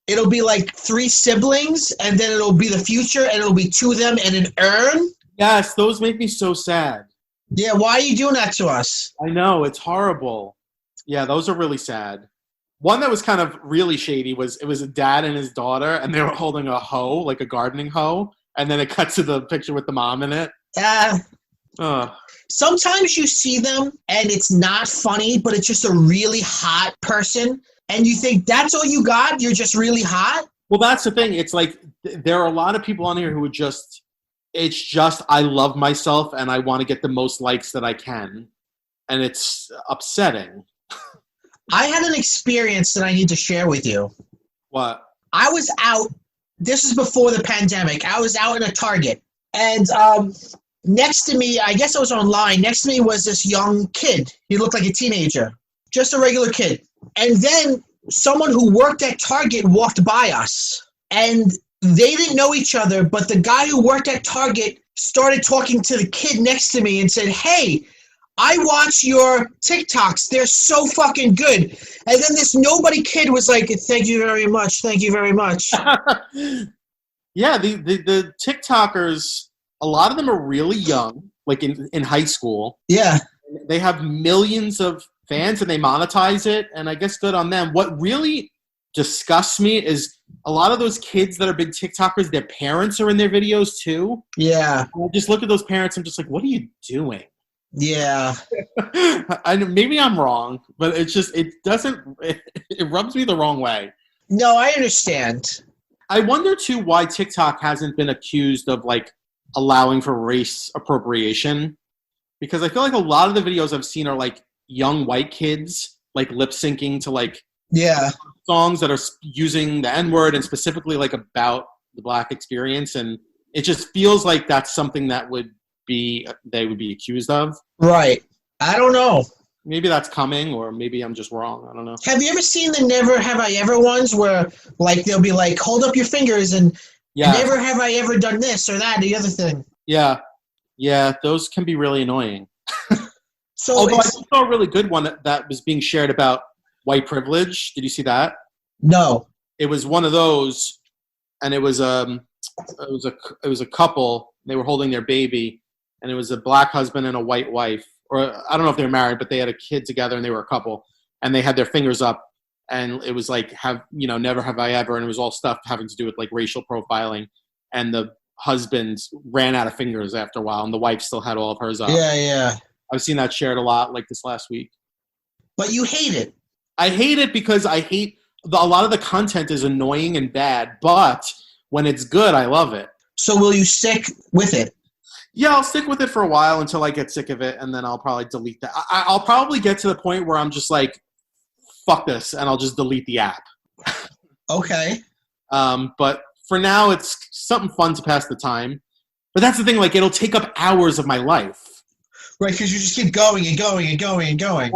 S1: it'll be like 3 siblings and then it'll be the future and it'll be 2 of them and an urn.
S2: Yes, those make me so sad.
S1: Yeah, why are you doing that to us?
S2: I know, it's horrible. Yeah, those are really sad. One that was kind of really shady was it was a dad and his daughter, and they were holding a hoe, like a gardening hoe, and then it cuts to the picture with the mom in it.
S1: Sometimes you see them, and it's not funny, but it's just a really hot person, and you think, that's all you got? You're just really hot?
S2: Well, that's the thing. It's like there are a lot of people on here who would just it's just I love myself and I want to get the most likes that I can. And it's upsetting.
S1: I had an experience that I need to share with you.
S2: What?
S1: I was out, this is before the pandemic, I was out in a Target. And next to me, I guess I was online, next to me was this young kid. He looked like a teenager, just a regular kid. And then someone who worked at Target walked by us. And they didn't know each other, but the guy who worked at Target started talking to the kid next to me and said, "Hey, I watch your TikToks. They're so fucking good." And then this nobody kid was like, "Thank you very much. Thank you very much."
S2: Yeah, the TikTokers, a lot of them are really young, like in high school.
S1: Yeah.
S2: They have millions of fans and they monetize it, and I guess good on them. What really disgusts me is a lot of those kids that are big TikTokers, their parents are in their videos too.
S1: Yeah.
S2: I just look at those parents, I'm just like, what are you doing?
S1: Yeah.
S2: Maybe I'm wrong, but it's just, it rubs me the wrong way.
S1: No, I understand.
S2: I wonder too why TikTok hasn't been accused of like allowing for race appropriation, because I feel like a lot of the videos I've seen are like young white kids like lip syncing to like songs that are using the N-word and specifically like about the Black experience, and it just feels like that's something that they would be accused of.
S1: Right. I don't know.
S2: Maybe that's coming, or maybe I'm just wrong. I don't know.
S1: Have you ever seen the Never Have I Ever ones where like they'll be like, hold up your fingers and never have I ever done this or that or the other thing?
S2: Yeah. Yeah, those can be really annoying.
S1: So
S2: although I saw a really good one that was being shared about white privilege. Did you see that?
S1: No.
S2: It was one of those, and it was a couple. They were holding their baby, and it was a black husband and a white wife. Or I don't know if they were married, but they had a kid together, and they were a couple, and they had their fingers up, and it was like never have I ever, and it was all stuff having to do with like racial profiling, and the husband ran out of fingers after a while, and the wife still had all of hers up.
S1: Yeah.
S2: I've seen that shared a lot, like this last week.
S1: But you hate it.
S2: I hate it because I hate a lot of the content is annoying and bad, but when it's good, I love it.
S1: So will you stick with it?
S2: Yeah, I'll stick with it for a while until I get sick of it, and then I'll probably delete that. I'll probably get to the point where I'm just like, fuck this, and I'll just delete the app.
S1: Okay.
S2: But for now, it's something fun to pass the time. But that's the thing, like, it'll take up hours of my life.
S1: Right, because you just keep going and going and going and going.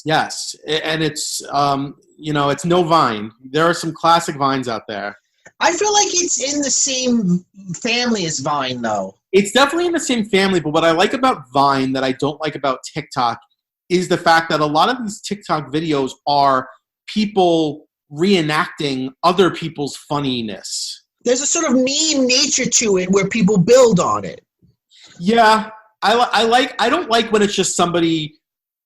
S2: Yes. And it's, it's no Vine. There are some classic Vines out there.
S1: I feel like it's in the same family as Vine, though.
S2: It's definitely in the same family, but what I like about Vine that I don't like about TikTok is the fact that a lot of these TikTok videos are people reenacting other people's funniness.
S1: There's a sort of meme nature to it where people build on it.
S2: Yeah. I don't like when it's just somebody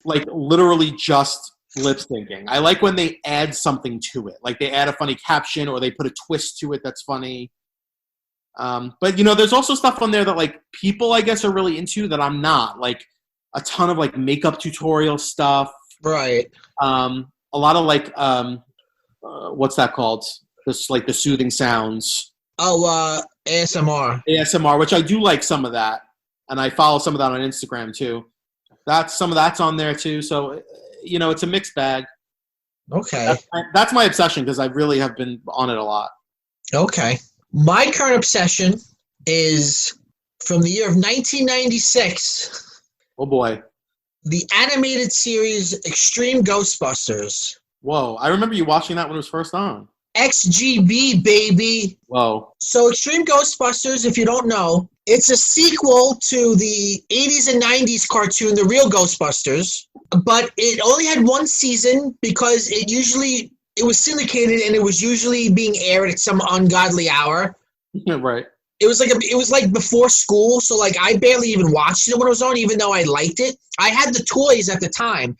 S2: like literally just lip syncing. I like when they add something to it. Like they add a funny caption or they put a twist to it that's funny. But there's also stuff on there that like people I guess are really into that I'm not. Like a ton of like makeup tutorial stuff.
S1: Right.
S2: A lot of like what's that called? Just like the soothing sounds.
S1: Oh, ASMR.
S2: ASMR, which I do like some of that. And I follow some of that on Instagram too. Some of that's on there too. So, it's a mixed bag.
S1: Okay.
S2: That's my obsession because I really have been on it a lot.
S1: Okay. My current obsession is from the year of 1996.
S2: Oh boy.
S1: The animated series Extreme Ghostbusters.
S2: Whoa. I remember you watching that when it was first on.
S1: XGB, baby.
S2: Whoa.
S1: So Extreme Ghostbusters, if you don't know, it's a sequel to the 80s and 90s cartoon, The Real Ghostbusters, but it only had one season because it was syndicated and it was usually being aired at some ungodly hour.
S2: Right.
S1: It was like before school, so like I barely even watched it when it was on, even though I liked it. I had the toys at the time,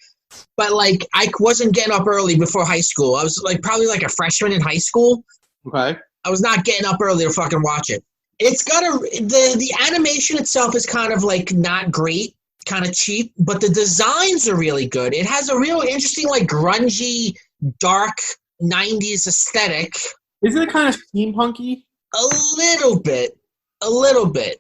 S1: but like I wasn't getting up early before high school. I was like probably like a freshman in high school.
S2: Okay.
S1: I was not getting up early to fucking watch it. It's got the animation itself is kind of like not great, kind of cheap, but the designs are really good. It has a real interesting like grungy, dark 90s aesthetic.
S2: Isn't it kind of steampunky?
S1: A little bit.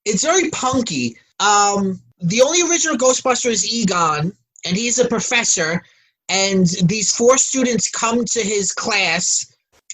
S1: It's very punky. The only original Ghostbuster is Egon, and he's a professor, and these 4 students come to his class,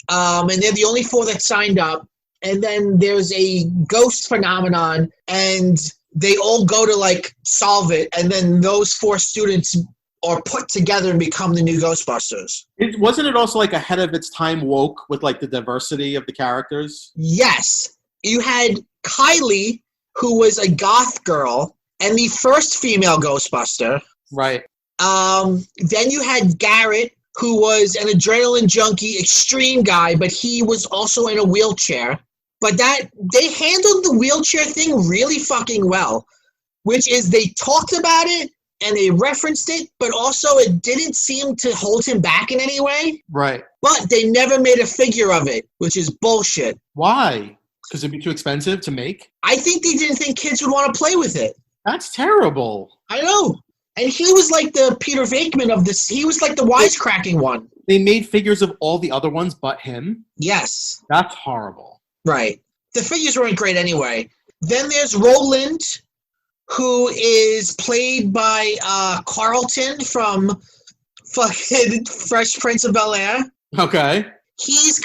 S1: and they're the only 4 that signed up, and then there's a ghost phenomenon, and they all go to, like, solve it, and then those 4 students are put together and become the new Ghostbusters.
S2: Wasn't it also, like, ahead of its time woke with, like, the diversity of the characters?
S1: Yes. You had Kylie, who was a goth girl, and the first female Ghostbuster.
S2: Right.
S1: Then you had Garrett, who was an adrenaline junkie, extreme guy, but he was also in a wheelchair. But they handled the wheelchair thing really fucking well, which is they talked about it and they referenced it, but also it didn't seem to hold him back in any way.
S2: Right.
S1: But they never made a figure of it, which is bullshit.
S2: Why? Because it'd be too expensive to make?
S1: I think they didn't think kids would want to play with it.
S2: That's terrible.
S1: I know. And he was like the Peter Venkman of this. He was like the wisecracking one.
S2: They made figures of all the other ones but him?
S1: Yes.
S2: That's horrible.
S1: Right. The figures weren't great anyway. Then there's Roland, who is played by Carlton from fucking Fresh Prince of Bel-Air.
S2: Okay.
S1: He's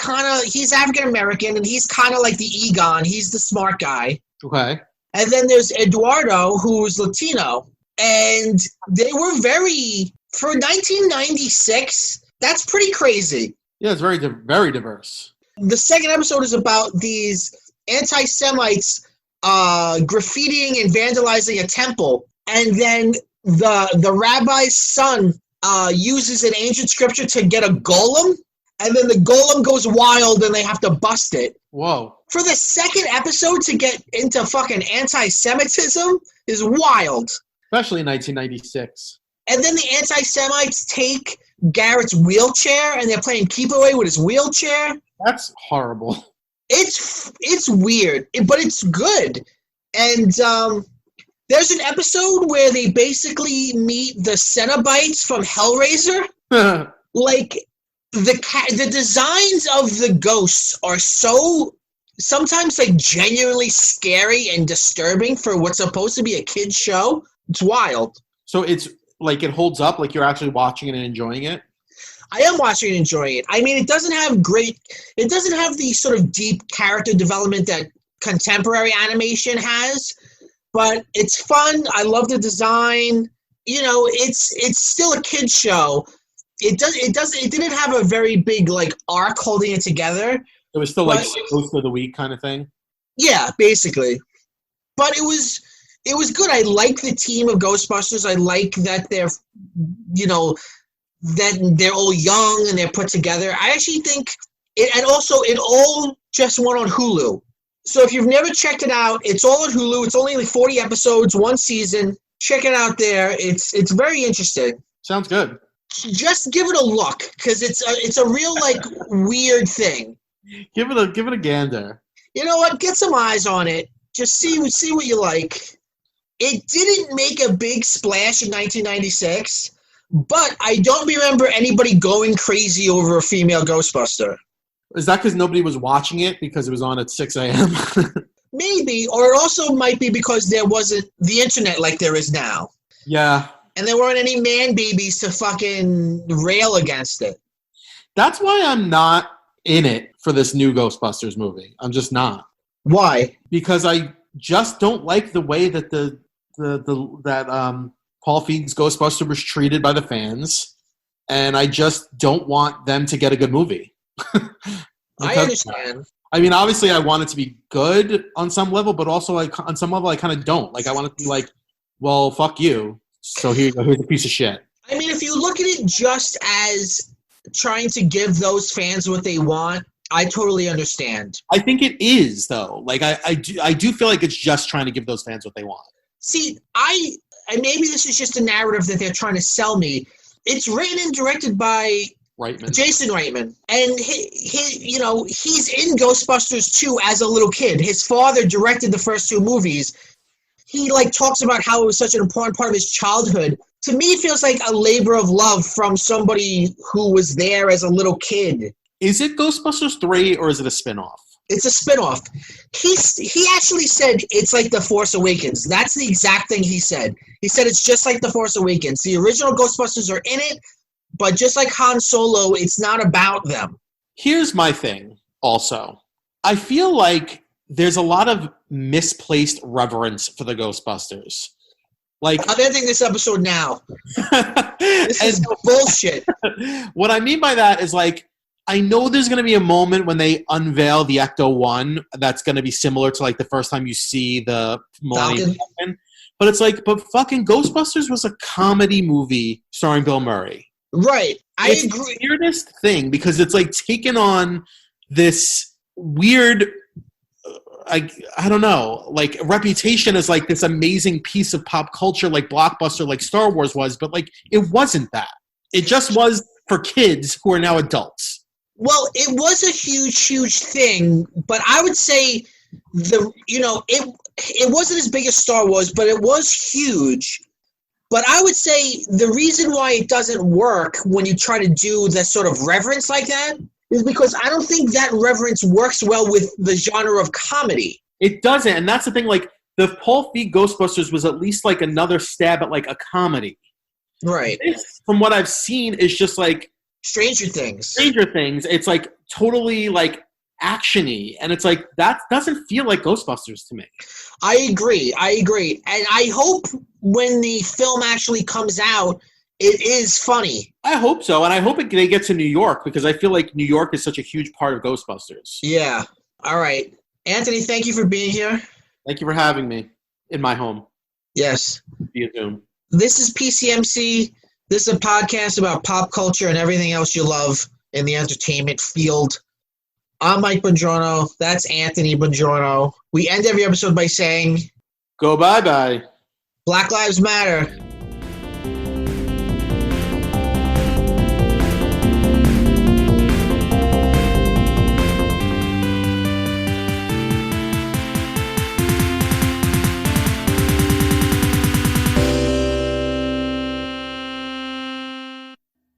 S1: African American, and he's kind of like the Egon. He's the smart guy.
S2: Okay.
S1: And then there's Eduardo, who's Latino. And they were for 1996, that's pretty crazy.
S2: Yeah, it's very, very diverse.
S1: The second episode is about these anti-Semites graffitiing and vandalizing a temple. And then the rabbi's son uses an ancient scripture to get a golem. And then the golem goes wild and they have to bust it.
S2: Whoa.
S1: For the second episode to get into fucking anti-Semitism is wild.
S2: Especially in 1996.
S1: And then the anti-Semites take Garrett's wheelchair and they're playing keep away with his wheelchair.
S2: That's horrible.
S1: It's weird, but it's good. And there's an episode where they basically meet the Cenobites from Hellraiser. Like, the designs of the ghosts are so sometimes like genuinely scary and disturbing for what's supposed to be a kid's show. It's wild.
S2: So it's like it holds up, like you're actually watching it and enjoying it?
S1: I am watching and enjoying it. I mean, it doesn't have the sort of deep character development that contemporary animation has, but it's fun. I love the design. You know, it's still a kid's show. It didn't have a very big like arc holding it together.
S2: It was still like Ghost of the Week kind of thing? Yeah,
S1: basically. But it was good. I like the team of Ghostbusters. I like that they're all young and they're put together. I actually think it all just went on Hulu. So if you've never checked it out, it's all on Hulu. It's only like 40 episodes, one season. Check it out there. It's very interesting.
S2: Sounds good.
S1: Just give it a look because it's a real like weird thing.
S2: Give it a gander.
S1: You know what? Get some eyes on it. Just see what you like. It didn't make a big splash in 1996, but I don't remember anybody going crazy over a female Ghostbuster.
S2: Is that because nobody was watching it because it was on at 6 a.m.?
S1: Maybe, or it also might be because there wasn't the internet like there is now.
S2: Yeah.
S1: And there weren't any man babies to fucking rail against it.
S2: That's why I'm not in it for this new Ghostbusters movie. I'm just not.
S1: Why?
S2: Because I just don't like the way that Paul Feig's Ghostbuster was treated by the fans, and I just don't want them to get a good movie.
S1: I understand.
S2: I mean, obviously, I want it to be good on some level, but also on some level, I kind of don't. Like, I want it to be like, well, fuck you. So here's a piece of shit.
S1: I mean, if you look at it just as trying to give those fans what they want, I totally understand.
S2: I think it is, though. Like, I do feel like it's just trying to give those fans what they want.
S1: See, and maybe this is just a narrative that they're trying to sell me. It's written and directed by Jason Reitman, and he's in Ghostbusters 2 as a little kid. His father directed the first 2 movies. He talks about how it was such an important part of his childhood. To me, it feels like a labor of love from somebody who was there as a little kid.
S2: Is it Ghostbusters 3 or is it a spinoff?
S1: It's a spinoff. He actually said it's like The Force Awakens. That's the exact thing he said. He said it's just like The Force Awakens. The original Ghostbusters are in it, but just like Han Solo, it's not about them.
S2: Here's my thing also. I feel like there's a lot of misplaced reverence for the Ghostbusters. Like,
S1: I'm ending this episode now. This is bullshit.
S2: What I mean by that is, like, I know there's going to be a moment when they unveil the Ecto-1 that's going to be similar to, like, the first time you see the Millennium Falcon. But it's like, but fucking Ghostbusters was a comedy movie starring Bill Murray.
S1: Right.
S2: It's the weirdest thing because it's, like, taken on this weird, I don't know, like, reputation as, like, this amazing piece of pop culture, like blockbuster, like Star Wars was, but, like, it wasn't that. It just was for kids who are now adults.
S1: Well, it was a huge, huge thing, but I would say it wasn't as big as Star Wars, but it was huge. But I would say the reason why it doesn't work when you try to do that sort of reverence like that is because I don't think that reverence works well with the genre of comedy.
S2: It doesn't, and that's the thing. Like, the Paul Feig Ghostbusters was at least like another stab at like a comedy.
S1: Right.
S2: This, from what I've seen, is just like
S1: Stranger Things.
S2: It's like totally like action-y, and it's like that doesn't feel like Ghostbusters to me.
S1: I agree. And I hope when the film actually comes out, it is funny.
S2: I hope so, and I hope they get to New York because I feel like New York is such a huge part of Ghostbusters.
S1: Yeah. All right. Anthony, thank you for being here.
S2: Thank you for having me in my home.
S1: Yes.
S2: Via Zoom.
S1: This is PCMC. This is a podcast about pop culture and everything else you love in the entertainment field. I'm Mike Bongiorno. That's Anthony Bongiorno. We end every episode by saying,
S2: go bye-bye.
S1: Black Lives Matter.